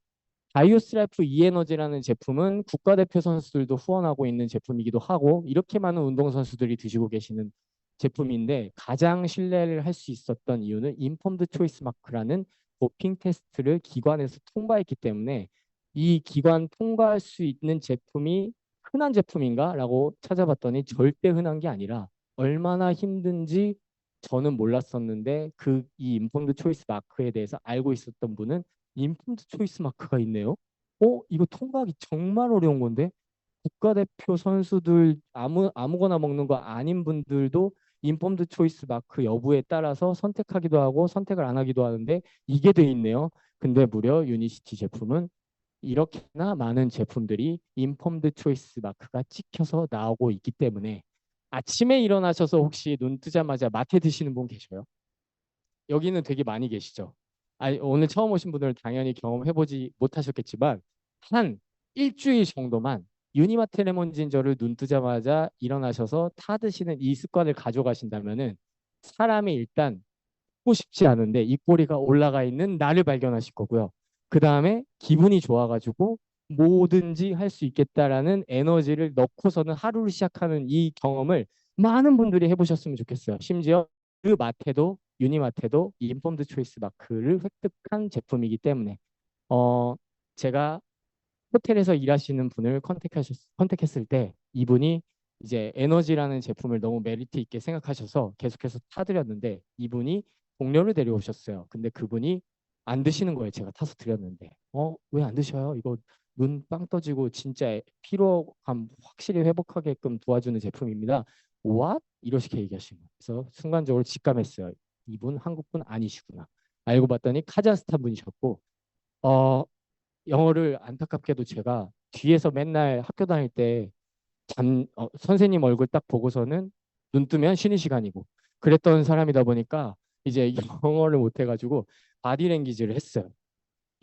바이오스라이프 이에너지라는 제품은 국가대표 선수들도 후원하고 있는 제품이기도 하고 이렇게 많은 운동선수들이 드시고 계시는 제품인데 가장 신뢰를 할 수 있었던 이유는 인폼드 초이스 마크라는 도핑 테스트를 기관에서 통과했기 때문에 이 기관 통과할 수 있는 제품이 흔한 제품인가? 라고 찾아봤더니 절대 흔한 게 아니라 얼마나 힘든지 저는 몰랐었는데 이 인폼드 초이스 마크에 대해서 알고 있었던 분은 인풋 초이스 마크가 있네요. 이거 통과하기 정말 어려운 건데 국가대표 선수들 아무거나 먹는 거 아닌 분들도 인폼드 초이스 마크 여부에 따라서 선택하기도 하고 선택을 안 하기도 하는데 이게 돼 있네요. 근데 무려 유니시티 제품은 이렇게나 많은 제품들이 인폼드 초이스 마크가 찍혀서 나오고 있기 때문에 아침에 일어나셔서 혹시 눈 뜨자마자 마트 드시는 분 계셔요? 여기는 되게 많이 계시죠. 오늘 처음 오신 분들은 당연히 경험해보지 못하셨겠지만 한 일주일 정도만 유니마트 레몬 진저를 눈 뜨자마자 일어나셔서 타 드시는 이 습관을 가져가신다면은 사람이 일단 먹고 싶지 않은데 입꼬리가 올라가 있는 나를 발견하실 거고요. 그 다음에 기분이 좋아가지고 뭐든지 할 수 있겠다라는 에너지를 넣고서는 하루를 시작하는 이 경험을 많은 분들이 해보셨으면 좋겠어요. 심지어 그 마테도 유니마테도 이 인폼드 초이스 마크를 획득한 제품이기 때문에 어 제가 호텔에서 일하시는 분을 컨택했을 때 이분이 이제 에너지라는 제품을 너무 메리트 있게 생각하셔서 계속해서 타드렸는데 이분이 동료를 데려오셨어요. 근데 그분이 안 드시는 거예요. 제가 타서 드렸는데 왜 안 드셔요? 이거 눈 빵 떠지고 진짜 피로감 확실히 회복하게끔 도와주는 제품입니다. What? 이렇게 얘기하시는 거예요. 그래서 순간적으로 직감했어요. 이분 한국 분 아니시구나. 알고 봤더니 카자흐스탄 분이셨고 어, 영어를 안타깝게도 제가 뒤에서 맨날 학교 다닐 때 선생님 얼굴 딱 보고서는 눈 뜨면 쉬는 시간이고 그랬던 사람이다 보니까 이제 영어를 못 해가지고 바디랭귀지를 했어요.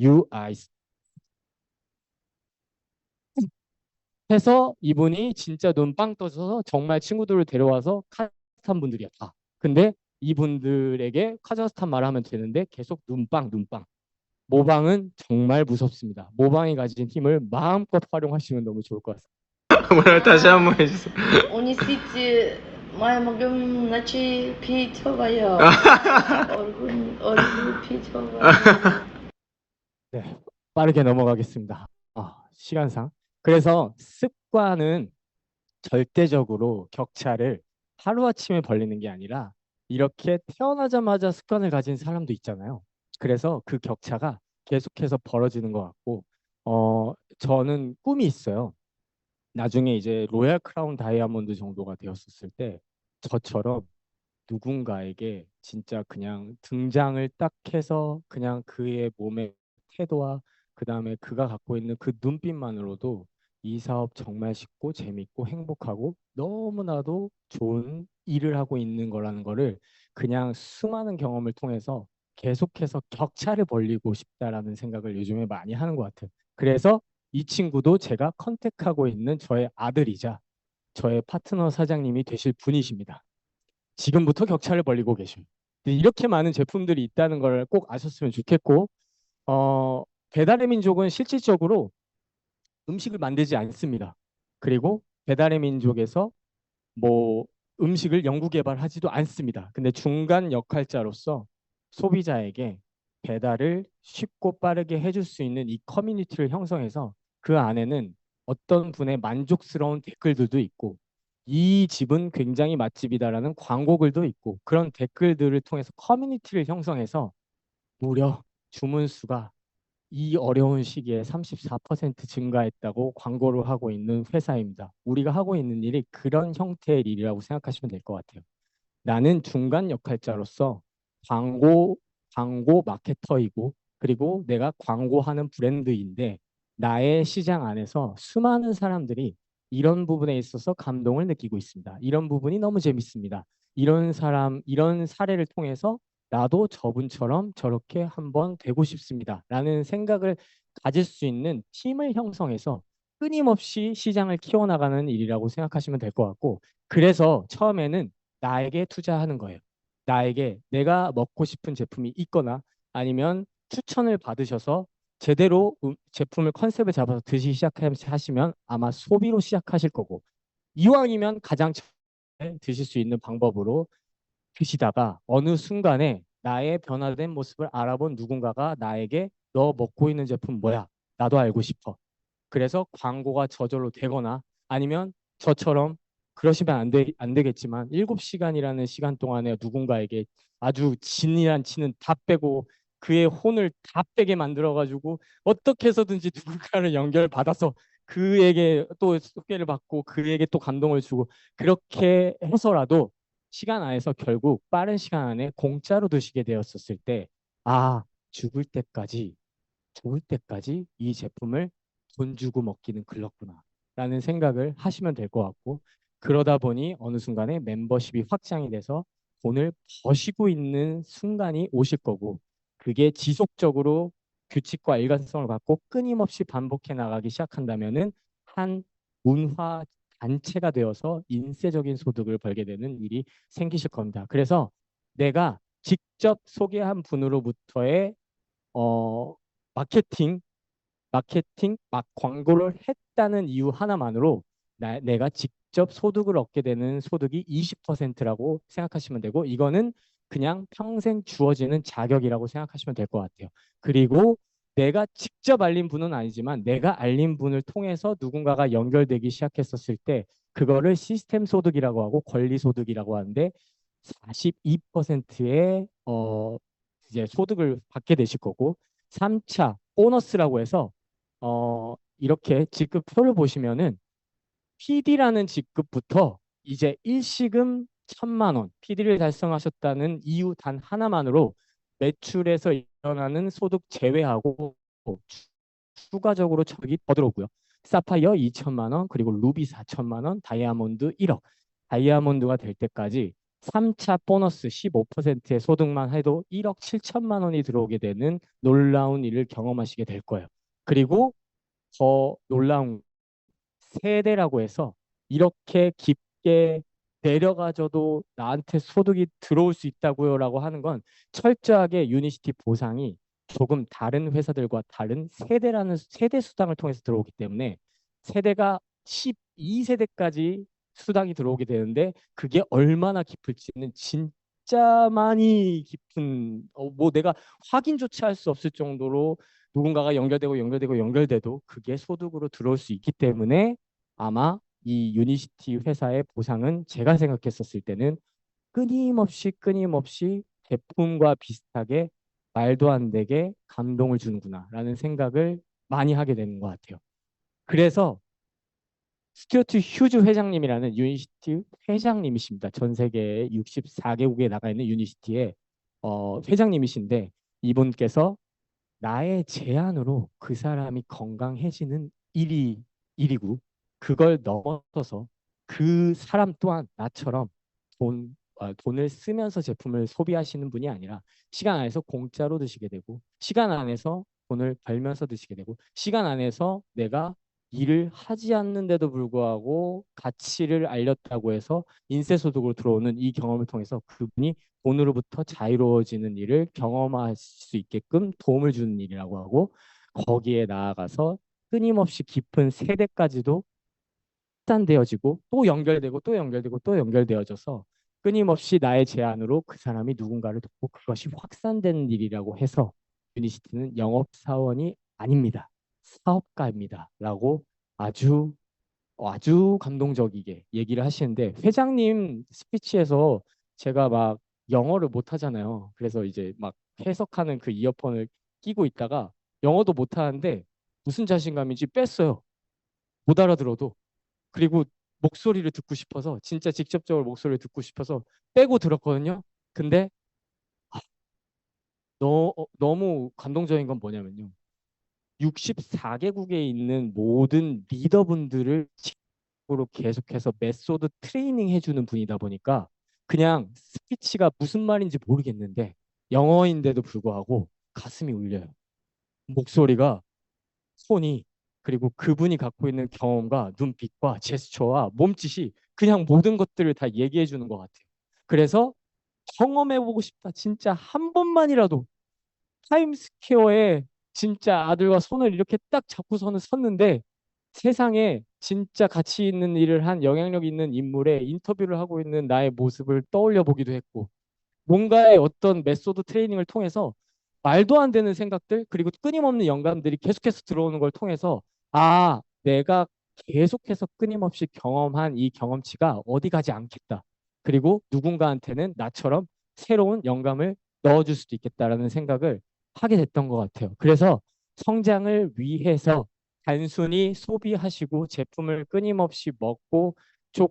You eyes 해서 이분이 진짜 눈 빵 떠져서 정말 친구들을 데려와서 카자흐스탄 분들이었다. 근데 이분들에게 카자흐스탄 말하면 되는데 계속 눈빵 눈빵. 모방은 정말 무섭습니다. 모방이 가진 힘을 마음껏 활용하시면 너무 좋을 것 같습니다. 뭐라고 다시 한번 해주세요. 오니스피츠 마야먹음 나치 피쳐봐요. 얼굴 피쳐봐요. 네, 빠르게 넘어가겠습니다. 시간상. 그래서 습관은 절대적으로 격차를 하루아침에 벌리는 게 아니라 이렇게 태어나자마자 습관을 가진 사람도 있잖아요. 그래서 그 격차가 계속해서 벌어지는 것 같고, 저는 꿈이 있어요. 나중에 이제 로얄 크라운 다이아몬드 정도가 되었었을 때 저처럼 누군가에게 진짜 그냥 등장을 딱 해서 그냥 그의 몸의 태도와 그다음에 그가 갖고 있는 그 눈빛만으로도 이 사업 정말 쉽고 재밌고 행복하고 너무나도 좋은 일을 하고 있는 거라는 거를 그냥 수많은 경험을 통해서 계속해서 격차를 벌리고 싶다라는 생각을 요즘에 많이 하는 것 같아요. 그래서 이 친구도 제가 컨택하고 있는 저의 아들이자 저의 파트너 사장님이 되실 분이십니다. 지금부터 격차를 벌리고 계셔요. 이렇게 많은 제품들이 있다는 걸 꼭 아셨으면 좋겠고, 배달의 민족은 실질적으로 음식을 만들지 않습니다. 그리고 배달의 민족에서 뭐 음식을 연구 개발하지도 않습니다. 근데 중간 역할자로서 소비자에게 배달을 쉽고 빠르게 해줄 수 있는 이 커뮤니티를 형성해서 그 안에는 어떤 분의 만족스러운 댓글들도 있고 이 집은 굉장히 맛집이다라는 광고글도 있고 그런 댓글들을 통해서 커뮤니티를 형성해서 무려 주문 수가 이 어려운 시기에 34% 증가했다고 광고를 하고 있는 회사입니다. 우리가 하고 있는 일이 그런 형태의 일이라고 생각하시면 될 것 같아요. 나는 중간 역할자로서 광고, 광고 마케터이고 그리고 내가 광고하는 브랜드인데 나의 시장 안에서 수많은 사람들이 이런 부분에 있어서 감동을 느끼고 있습니다. 이런 부분이 너무 재밌습니다. 이런 사람, 이런 사례를 통해서 나도 저분처럼 저렇게 한번 되고 싶습니다. 라는 생각을 가질 수 있는 팀을 형성해서 끊임없이 시장을 키워나가는 일이라고 생각하시면 될 것 같고 그래서 처음에는 나에게 투자하는 거예요. 나에게 내가 먹고 싶은 제품이 있거나 아니면 추천을 받으셔서 제대로 제품을 컨셉을 잡아서 드시기 시작하시면 아마 소비로 시작하실 거고 이왕이면 가장 처음에 드실 수 있는 방법으로 드시다가 어느 순간에 나의 변화된 모습을 알아본 누군가가 나에게 너 먹고 있는 제품 뭐야? 나도 알고 싶어. 그래서 광고가 저절로 되거나 아니면 저처럼 그러시면 안 되겠지만 7시간이라는 시간 동안에 누군가에게 아주 진이란 치는 다 빼고 그의 혼을 다 빼게 만들어가지고 어떻게 해서든지 누군가를 연결받아서 그에게 또 소개를 받고 그에게 또 감동을 주고 그렇게 해서라도 시간 안에서 결국 빠른 시간 안에 공짜로 드시게 되었었을 때 아, 죽을 때까지 죽을 때까지 이 제품을 돈 주고 먹기는 글렀구나 라는 생각을 하시면 될 것 같고 그러다 보니 어느 순간에 멤버십이 확장이 돼서 돈을 버시고 있는 순간이 오실 거고 그게 지속적으로 규칙과 일관성을 갖고 끊임없이 반복해 나가기 시작한다면은 한 문화 단체가 되어서 인쇄적인 소득을 벌게 되는 일이 생기실 겁니다. 그래서 내가 직접 소개한 분으로부터의 어, 마케팅 막 광고를 했다는 이유 하나만으로 내가 직접 소득을 얻게 되는 소득이 20%라고 생각하시면 되고 이거는 그냥 평생 주어지는 자격이라고 생각하시면 될 것 같아요. 그리고 내가 직접 알린 분은 아니지만 내가 알린 분을 통해서 누군가가 연결되기 시작했었을 때 그거를 시스템 소득이라고 하고 권리 소득이라고 하는데 42%의 이제 소득을 받게 되실 거고 3차 보너스라고 해서 이렇게 직급표를 보시면은 PD라는 직급부터 이제 일시금 1,000만 원, PD를 달성하셨다는 이유 단 하나만으로 매출에서 일어나는 소득 제외하고 추가적으로 저기 더 들어오고요. 사파이어 2천만 원, 그리고 루비 4천만 원, 다이아몬드 1억. 다이아몬드가 될 때까지 3차 보너스 15%의 소득만 해도 1억 7천만 원이 들어오게 되는 놀라운 일을 경험하시게 될 거예요. 그리고 더 놀라운 세대라고 해서 이렇게 깊게 내려가져도 나한테 소득이 들어올 수 있다고요라고 하는 건 철저하게 유니시티 보상이 조금 다른 회사들과 다른 세대라는 세대 수당을 통해서 들어오기 때문에 세대가 12세대까지 수당이 들어오게 되는데 그게 얼마나 깊을지는 진짜 많이 깊은 뭐 내가 확인조차 할 수 없을 정도로 누군가가 연결되고 그게 소득으로 들어올 수 있기 때문에 아마 이 유니시티 회사의 보상은 제가 생각했었을 때는 끊임없이 제품과 비슷하게 말도 안 되게 감동을 주는구나라는 생각을 많이 하게 되는 것 같아요. 그래서 스튜어트 휴즈 회장님이라는 유니시티 회장님이십니다. 전 세계 64개국에 나가 있는 유니시티의 회장님이신데 이분께서 나의 제안으로 그 사람이 건강해지는 일이고 그걸 넘어서서 그 사람 또한 나처럼 돈을 쓰면서 제품을 소비하시는 분이 아니라 시간 안에서 공짜로 드시게 되고 시간 안에서 돈을 벌면서 드시게 되고 시간 안에서 내가 일을 하지 않는데도 불구하고 가치를 알렸다고 해서 인쇄소득으로 들어오는 이 경험을 통해서 그분이 돈으로부터 자유로워지는 일을 경험할 수 있게끔 도움을 주는 일이라고 하고 거기에 나아가서 끊임없이 깊은 세대까지도 확산되어지고 또 연결되고 또 연결되고 또 연결되어져서 끊임없이 나의 제안으로 그 사람이 누군가를 돕고 그것이 확산되는 일이라고 해서 유니시티는 영업사원이 아닙니다. 사업가입니다. 라고 아주 감동적이게 얘기를 하시는데 회장님 스피치에서 제가 막 영어를 못 하잖아요. 그래서 이제 막 해석하는 그 이어폰을 끼고 있다가 영어도 못 하는데 무슨 자신감인지 뺐어요. 못 알아들어도. 그리고 목소리를 듣고 싶어서 진짜 직접적으로 목소리를 듣고 싶어서 빼고 들었거든요. 근데 너무 감동적인 건 뭐냐면요. 64개국에 있는 모든 리더분들을 직접으로 계속해서 메소드 트레이닝 해주는 분이다 보니까 그냥 스피치가 무슨 말인지 모르겠는데 영어인데도 불구하고 가슴이 울려요. 목소리가 손이 그리고 그분이 갖고 있는 경험과 눈빛과 제스처와 몸짓이 그냥 모든 것들을 다 얘기해 주는 것 같아요. 그래서 경험해보고 싶다. 진짜 한 번만이라도 타임스퀘어에 진짜 아들과 손을 이렇게 딱 잡고서는 섰는데 세상에 진짜 가치 있는 일을 한 영향력 있는 인물의 인터뷰를 하고 있는 나의 모습을 떠올려 보기도 했고 뭔가의 어떤 메소드 트레이닝을 통해서 말도 안 되는 생각들 그리고 끊임없는 영감들이 계속해서 들어오는 걸 통해서 내가 계속해서 끊임없이 경험한 이 경험치가 어디 가지 않겠다. 그리고 누군가한테는 나처럼 새로운 영감을 넣어줄 수도 있겠다라는 생각을 하게 됐던 것 같아요. 그래서 성장을 위해서 단순히 소비하시고 제품을 끊임없이 먹고 좀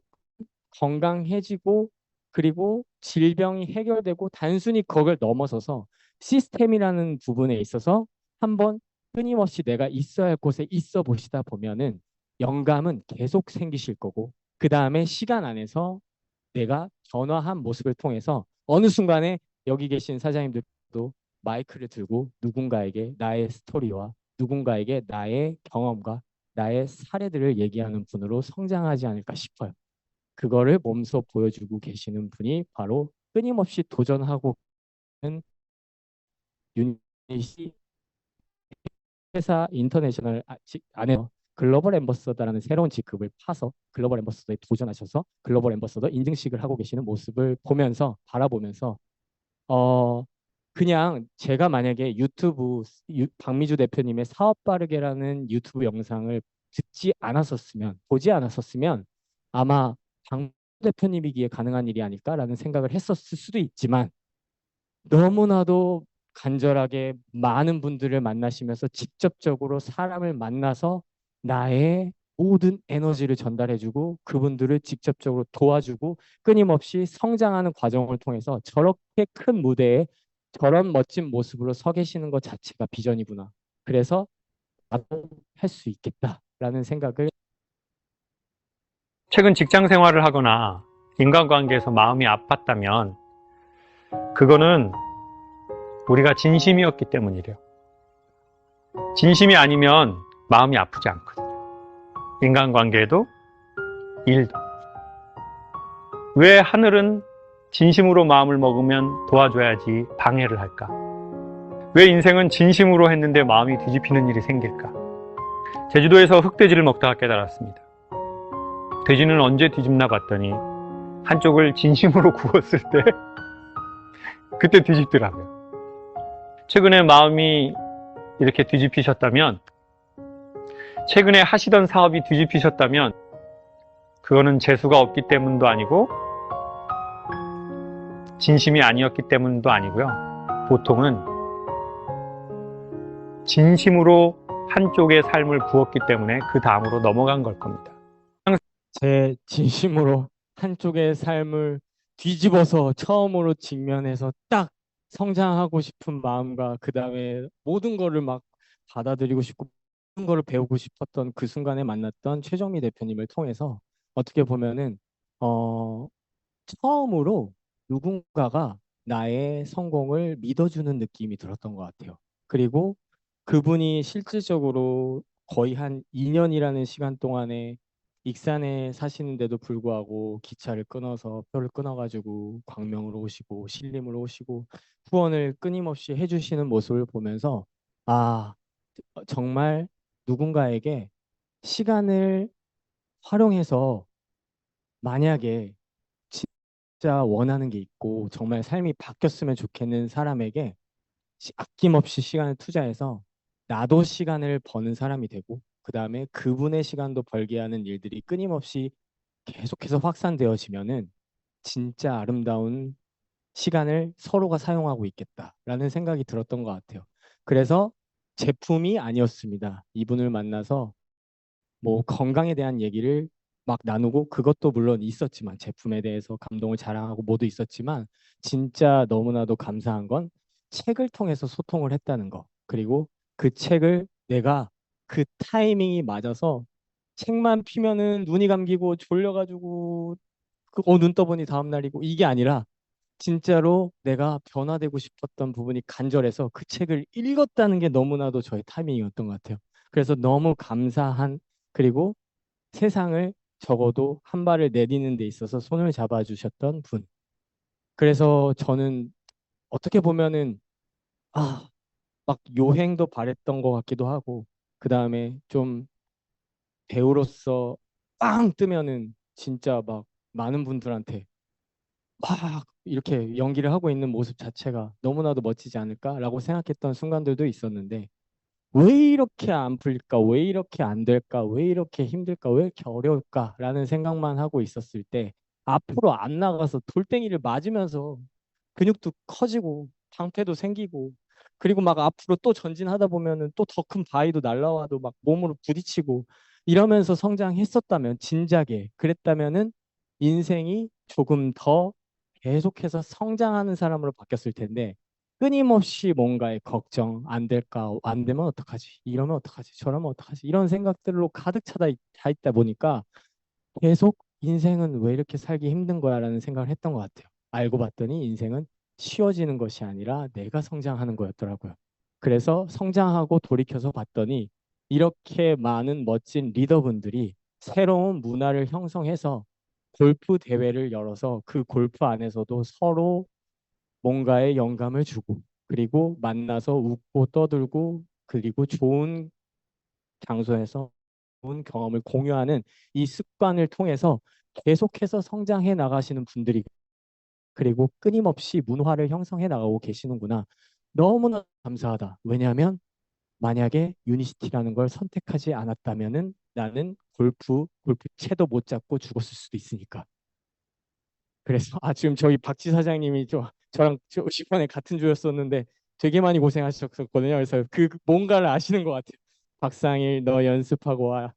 건강해지고 그리고 질병이 해결되고 단순히 그걸 넘어서서 시스템이라는 부분에 있어서 한번 끊임없이 내가 있어야 할 곳에 있어 보시다 보면은 영감은 계속 생기실 거고 그 다음에 시간 안에서 내가 변화한 모습을 통해서 어느 순간에 여기 계신 사장님들도 마이크를 들고 누군가에게 나의 스토리와 누군가에게 나의 경험과 나의 사례들을 얘기하는 분으로 성장하지 않을까 싶어요. 그거를 몸소 보여주고 계시는 분이 바로 끊임없이 도전하고 있는 유닛이 회사 인터내셔널 안에서 글로벌 앰버서더라는 새로운 직급을 파서 글로벌 앰버서더에 도전하셔서 글로벌 앰버서더 인증식을 하고 계시는 모습을 보면서 바라보면서 어 그냥 제가 만약에 박미주 대표님의 사업 빠르게라는 유튜브 영상을 듣지 않았었으면 보지 않았었으면 아마 박 대표님이기에 가능한 일이 아닐까라는 생각을 했었을 수도 있지만 너무나도 간절하게 많은 분들을 만나시면서 직접적으로 사람을 만나서 나의 모든 에너지를 전달해주고 그분들을 직접적으로 도와주고 끊임없이 성장하는 과정을 통해서 저렇게 큰 무대에 저런 멋진 모습으로 서 계시는 것 자체가 비전이구나. 그래서 나도 할 수 있겠다라는 생각을 최근 직장 생활을 하거나 인간관계에서 마음이 아팠다면 그거는 우리가 진심이었기 때문이래요. 진심이 아니면 마음이 아프지 않거든요. 인간관계도 일도. 왜 하늘은 진심으로 마음을 먹으면 도와줘야지 방해를 할까? 왜 인생은 진심으로 했는데 마음이 뒤집히는 일이 생길까? 제주도에서 흑돼지를 먹다가 깨달았습니다. 돼지는 언제 뒤집나 봤더니 한쪽을 진심으로 구웠을 때 그때 뒤집더라고요. 최근에 마음이 이렇게 뒤집히셨다면, 최근에 하시던 사업이 뒤집히셨다면 그거는 재수가 없기 때문도 아니고 진심이 아니었기 때문도 아니고요. 보통은 진심으로 한쪽의 삶을 부었기 때문에 그 다음으로 넘어간 걸 겁니다. 제 진심으로 한쪽의 삶을 뒤집어서 처음으로 직면해서 딱 성장하고 싶은 마음과 그 다음에 모든 거를 막 받아들이고 싶고 모든 거를 배우고 싶었던 그 순간에 만났던 최정미 대표님을 통해서 어떻게 보면은 어 처음으로 누군가가 나의 성공을 믿어주는 느낌이 들었던 것 같아요. 그리고 그분이 실질적으로 거의 한 2년이라는 시간 동안에 익산에 사시는데도 불구하고 기차를 끊어서 표를 끊어가지고 광명으로 오시고 신림으로 오시고 후원을 끊임없이 해주시는 모습을 보면서 아, 정말 누군가에게 시간을 활용해서 만약에 진짜 원하는 게 있고 정말 삶이 바뀌었으면 좋겠는 사람에게 아낌없이 시간을 투자해서 나도 시간을 버는 사람이 되고 그 다음에 그분의 시간도 벌게 하는 일들이 끊임없이 계속해서 확산되어지면은 진짜 아름다운 시간을 서로가 사용하고 있겠다라는 생각이 들었던 것 같아요. 그래서 제품이 아니었습니다. 이분을 만나서 뭐 건강에 대한 얘기를 막 나누고 그것도 물론 있었지만 제품에 대해서 감동을 자랑하고 모두 있었지만 진짜 너무나도 감사한 건 책을 통해서 소통을 했다는 거. 그리고 그 책을 내가 그 타이밍이 맞아서 책만 피면은 눈이 감기고 졸려가지고 눈 떠보니 다음 날이고 이게 아니라 진짜로 내가 변화되고 싶었던 부분이 간절해서 그 책을 읽었다는 게 너무나도 저의 타이밍이었던 것 같아요. 그래서 너무 감사한 그리고 세상을 적어도 한 발을 내디는 데 있어서 손을 잡아주셨던 분. 그래서 저는 어떻게 보면은 막 요행도 바랬던 것 같기도 하고 그 다음에 좀 배우로서 빵 뜨면은 진짜 막 많은 분들한테 막 이렇게 연기를 하고 있는 모습 자체가 너무나도 멋지지 않을까라고 생각했던 순간들도 있었는데 왜 이렇게 안 풀릴까? 왜 이렇게 안 될까? 왜 이렇게 힘들까? 왜 이렇게 어려울까? 라는 생각만 하고 있었을 때 앞으로 안 나가서 돌덩이를 맞으면서 근육도 커지고 방패도 생기고 그리고 막 앞으로 또 전진하다 보면은 또 더 큰 바위도 날라와도 막 몸으로 부딪히고 이러면서 성장했었다면 진작에 그랬다면은 인생이 조금 더 계속해서 성장하는 사람으로 바뀌었을 텐데 끊임없이 뭔가의 걱정, 안 될까, 안 되면 어떡하지, 이러면 어떡하지, 저러면 어떡하지, 이런 생각들로 가득 차 있다 보니까 계속 인생은 왜 이렇게 살기 힘든 거야라는 생각을 했던 것 같아요. 알고 봤더니 인생은 쉬워지는 것이 아니라 내가 성장하는 거였더라고요. 그래서 성장하고 돌이켜서 봤더니 이렇게 많은 멋진 리더분들이 새로운 문화를 형성해서 골프 대회를 열어서 그 골프 안에서도 서로 뭔가에 영감을 주고 그리고 만나서 웃고 떠들고 그리고 좋은 장소에서 좋은 경험을 공유하는 이 습관을 통해서 계속해서 성장해 나가시는 분들이 그리고 끊임없이 문화를 형성해 나가고 계시는구나. 너무나 감사하다. 왜냐하면 만약에 유니시티라는 걸 선택하지 않았다면은 나는 골프채도 못 잡고 죽었을 수도 있으니까. 그래서 지금 저희 박지 사장님이 저랑 식판에 같은 조였었는데 되게 많이 고생하셨거든요. 그래서 그 뭔가를 아시는 것 같아요. 박상일 너 연습하고 와.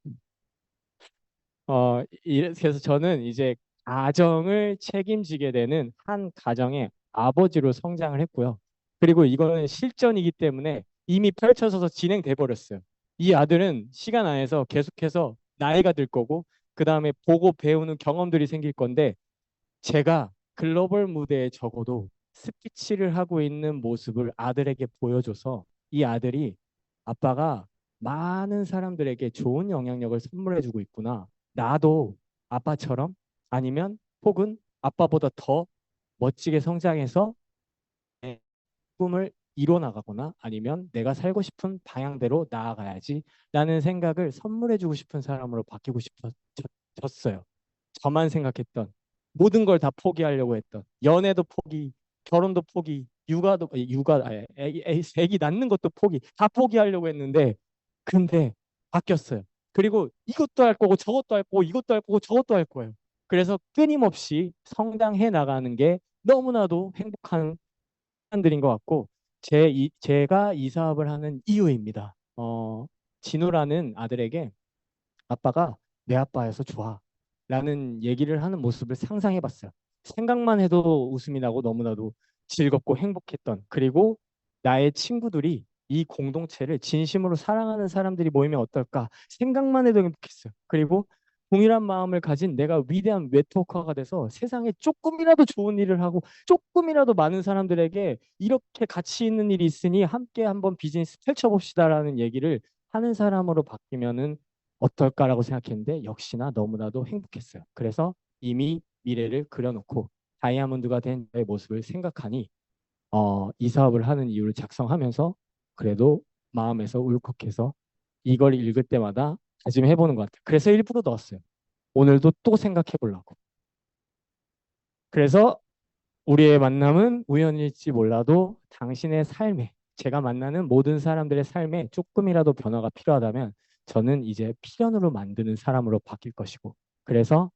그래서 저는 이제 가정을 책임지게 되는 한 가정의 아버지로 성장을 했고요. 그리고 이거는 실전이기 때문에 이미 펼쳐져서 진행돼 버렸어요. 이 아들은 시간 안에서 계속해서 나이가 들 거고 그 다음에 보고 배우는 경험들이 생길 건데 제가 글로벌 무대에 적어도 스피치를 하고 있는 모습을 아들에게 보여줘서 이 아들이 아빠가 많은 사람들에게 좋은 영향력을 선물해주고 있구나. 나도 아빠처럼 아니면 혹은 아빠보다 더 멋지게 성장해서 내 꿈을 이뤄나가거나 아니면 내가 살고 싶은 방향대로 나아가야지 라는 생각을 선물해주고 싶은 사람으로 바뀌고 싶어졌어요. 저만 생각했던 모든 걸 다 포기하려고 했던 연애도 포기, 결혼도 포기, 애기 낳는 것도 포기, 다 포기하려고 했는데 근데 바뀌었어요. 그리고 이것도 할 거고 저것도 할 거고 이것도 할 거고 저것도 할 거예요. 그래서 끊임없이 성장해 나가는 게 너무나도 행복한 시간들인 것 같고 제가 이 사업을 하는 이유입니다. 진우라는 아들에게 아빠가 내 아빠여서 좋아 라는 얘기를 하는 모습을 상상해 봤어요. 생각만 해도 웃음이 나고 너무나도 즐겁고 행복했던 그리고 나의 친구들이 이 공동체를 진심으로 사랑하는 사람들이 모이면 어떨까 생각만 해도 행복했어요. 그리고 동일한 마음을 가진 내가 위대한 네트워커가 돼서 세상에 조금이라도 좋은 일을 하고 조금이라도 많은 사람들에게 이렇게 가치 있는 일이 있으니 함께 한번 비즈니스 펼쳐봅시다라는 얘기를 하는 사람으로 바뀌면은 어떨까라고 생각했는데 역시나 너무나도 행복했어요. 그래서 이미 미래를 그려놓고 다이아몬드가 된 내 모습을 생각하니 이 사업을 하는 이유를 작성하면서 그래도 마음에서 울컥해서 이걸 읽을 때마다 다짐해보는 것 같아요. 그래서 일부러 넣었어요. 오늘도 또 생각해 보려고. 그래서 우리의 만남은 우연일지 몰라도 당신의 삶에 제가 만나는 모든 사람들의 삶에 조금이라도 변화가 필요하다면 저는 이제 필연으로 만드는 사람으로 바뀔 것이고 그래서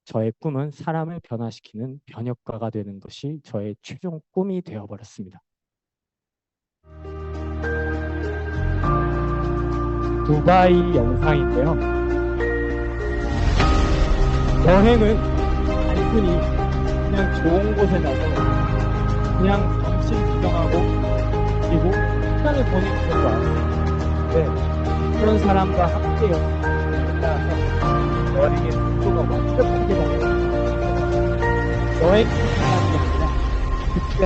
저의 꿈은 사람을 변화시키는 변혁가가 되는 것이 저의 최종 꿈이 되어버렸습니다. 두바이 영상인데요. 여행은 단순히 그냥 좋은 곳에 가서 그냥 점심 구경하고 그리고 시간을 보내는 것도 아니에요. 네, 그런 사람과 함께 여행을 따라서 여행의 속도가 완벽하게 바뀌어요. 여행 시간이 아니라 그때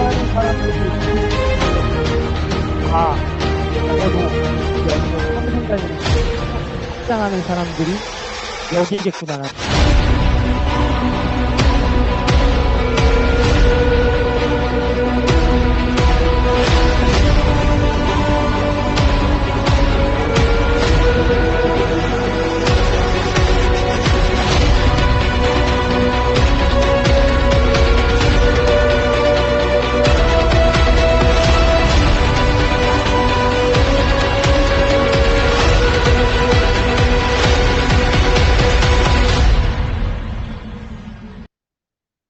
많은 사람들이 다 적어도 여기서 평생까지 성장하는 사람들이 여기겠구나.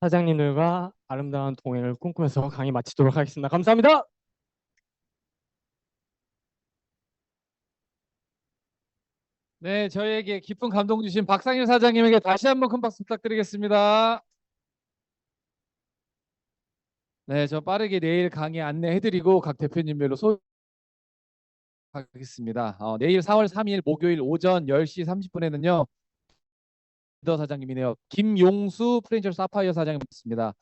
사장님들과 아름다운 동행을 꿈꾸면서 강의 마치도록 하겠습니다. 감사합니다. 네, 저희에게 깊은 감동 주신 박상일 사장님에게 다시 한번 큰 박수 부탁드리겠습니다. 네, 저 빠르게 내일 강의 안내해드리고 각 대표님별로 소개하겠습니다. 내일 4월 3일 목요일 오전 10시 30분에는요. 리더 사장님이네요. 김용수 프랜차이즈 사파이어 사장님이었습니다.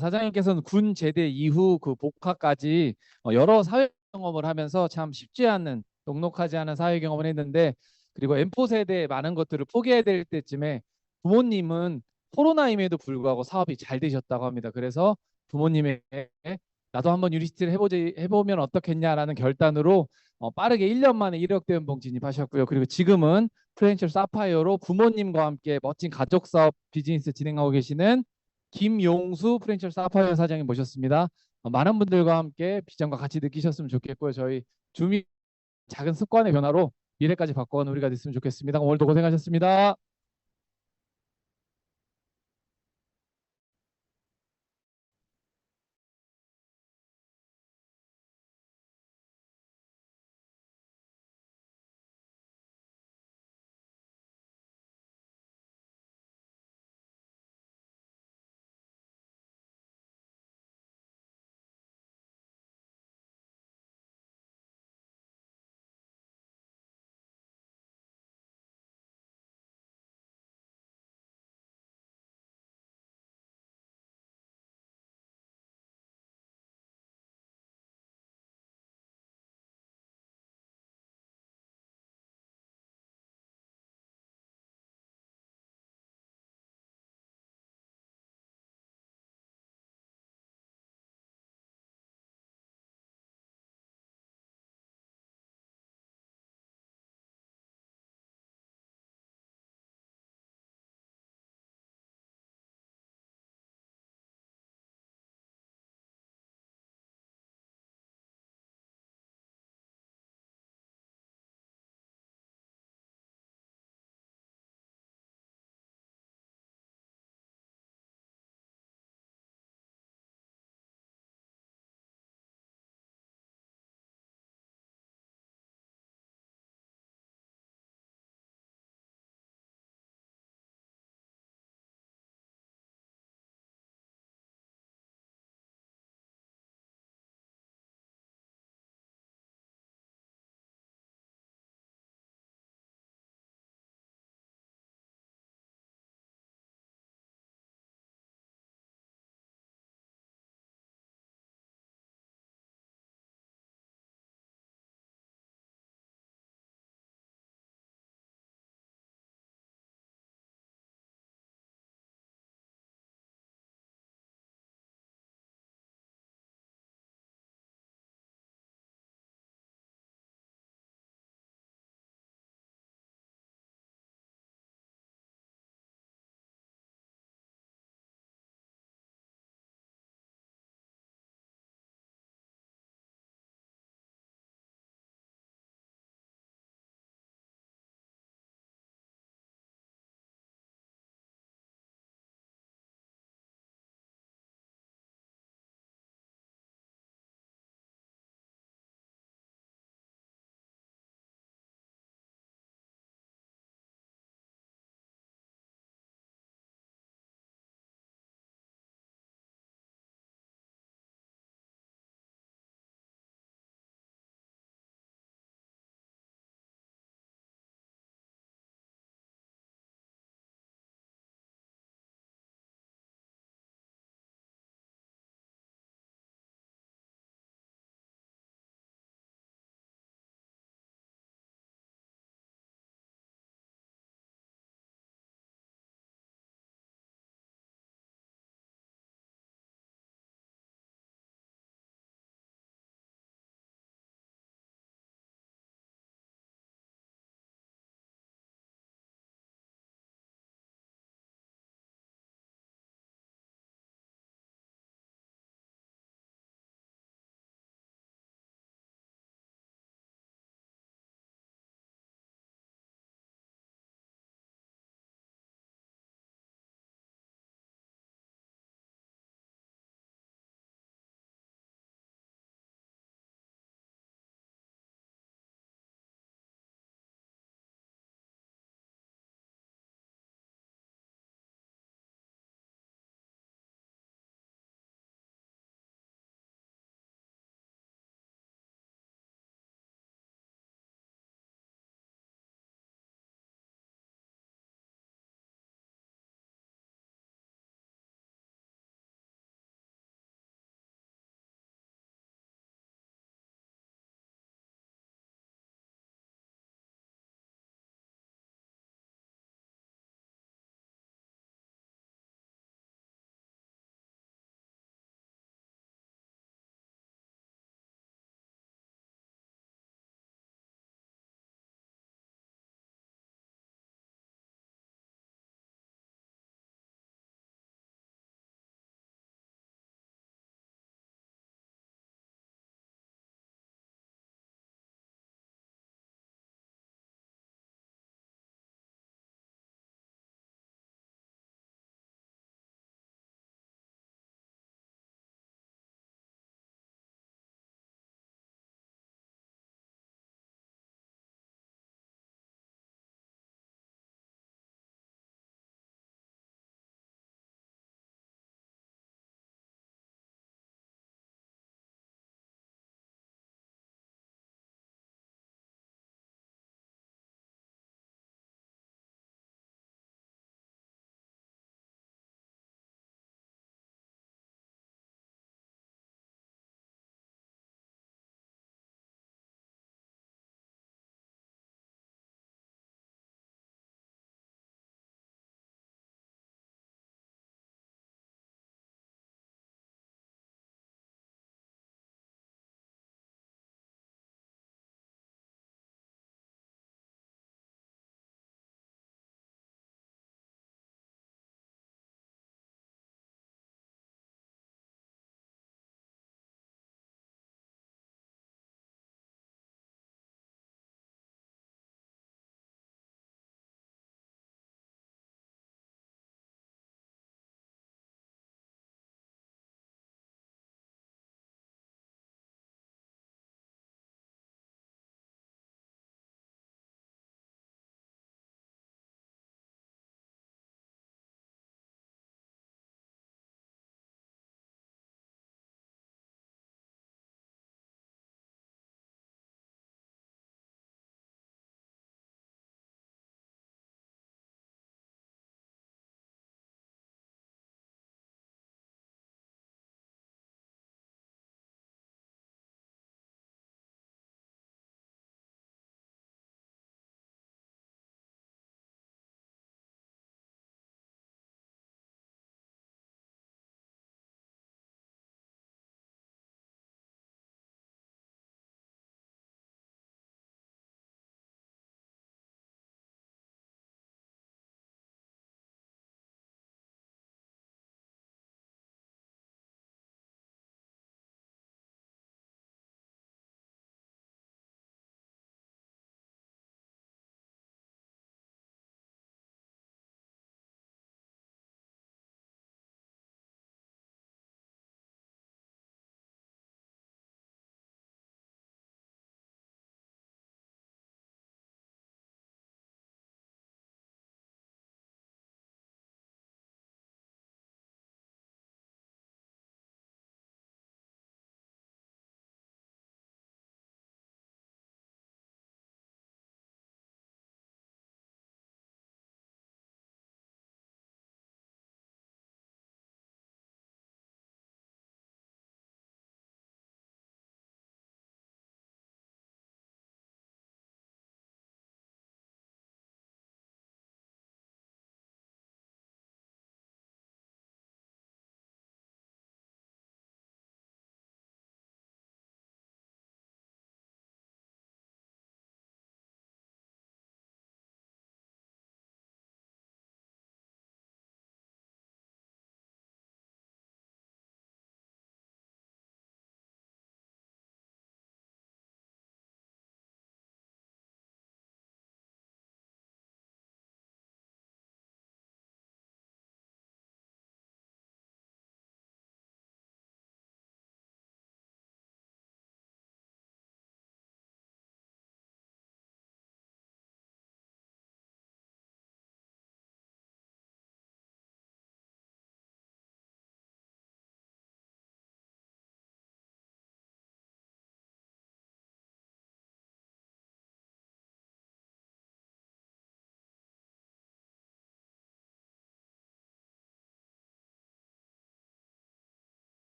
사장님께서는 군 제대 이후 그 복학까지 여러 사회 경험을 하면서 참 쉽지 않은 녹록하지 않은 사회 경험을 했는데 그리고 M4 세대의 많은 것들을 포기해야 될 때쯤에 부모님은 코로나임에도 불구하고 사업이 잘 되셨다고 합니다. 그래서 부모님에게 나도 한번 유리시티를 해보면 어떻겠냐라는 결단으로 빠르게 1년 만에 1억 대 연봉 진입하셨고요. 그리고 지금은 프랜차이즈 사파이어로 부모님과 함께 멋진 가족 사업 비즈니스 진행하고 계시는 김용수 프랜차이즈 사파이어 사장님 모셨습니다. 많은 분들과 함께 비전과 같이 느끼셨으면 좋겠고요. 저희 주미 작은 습관의 변화로 미래까지 바꿔가는 우리가 됐으면 좋겠습니다. 오늘도 고생하셨습니다.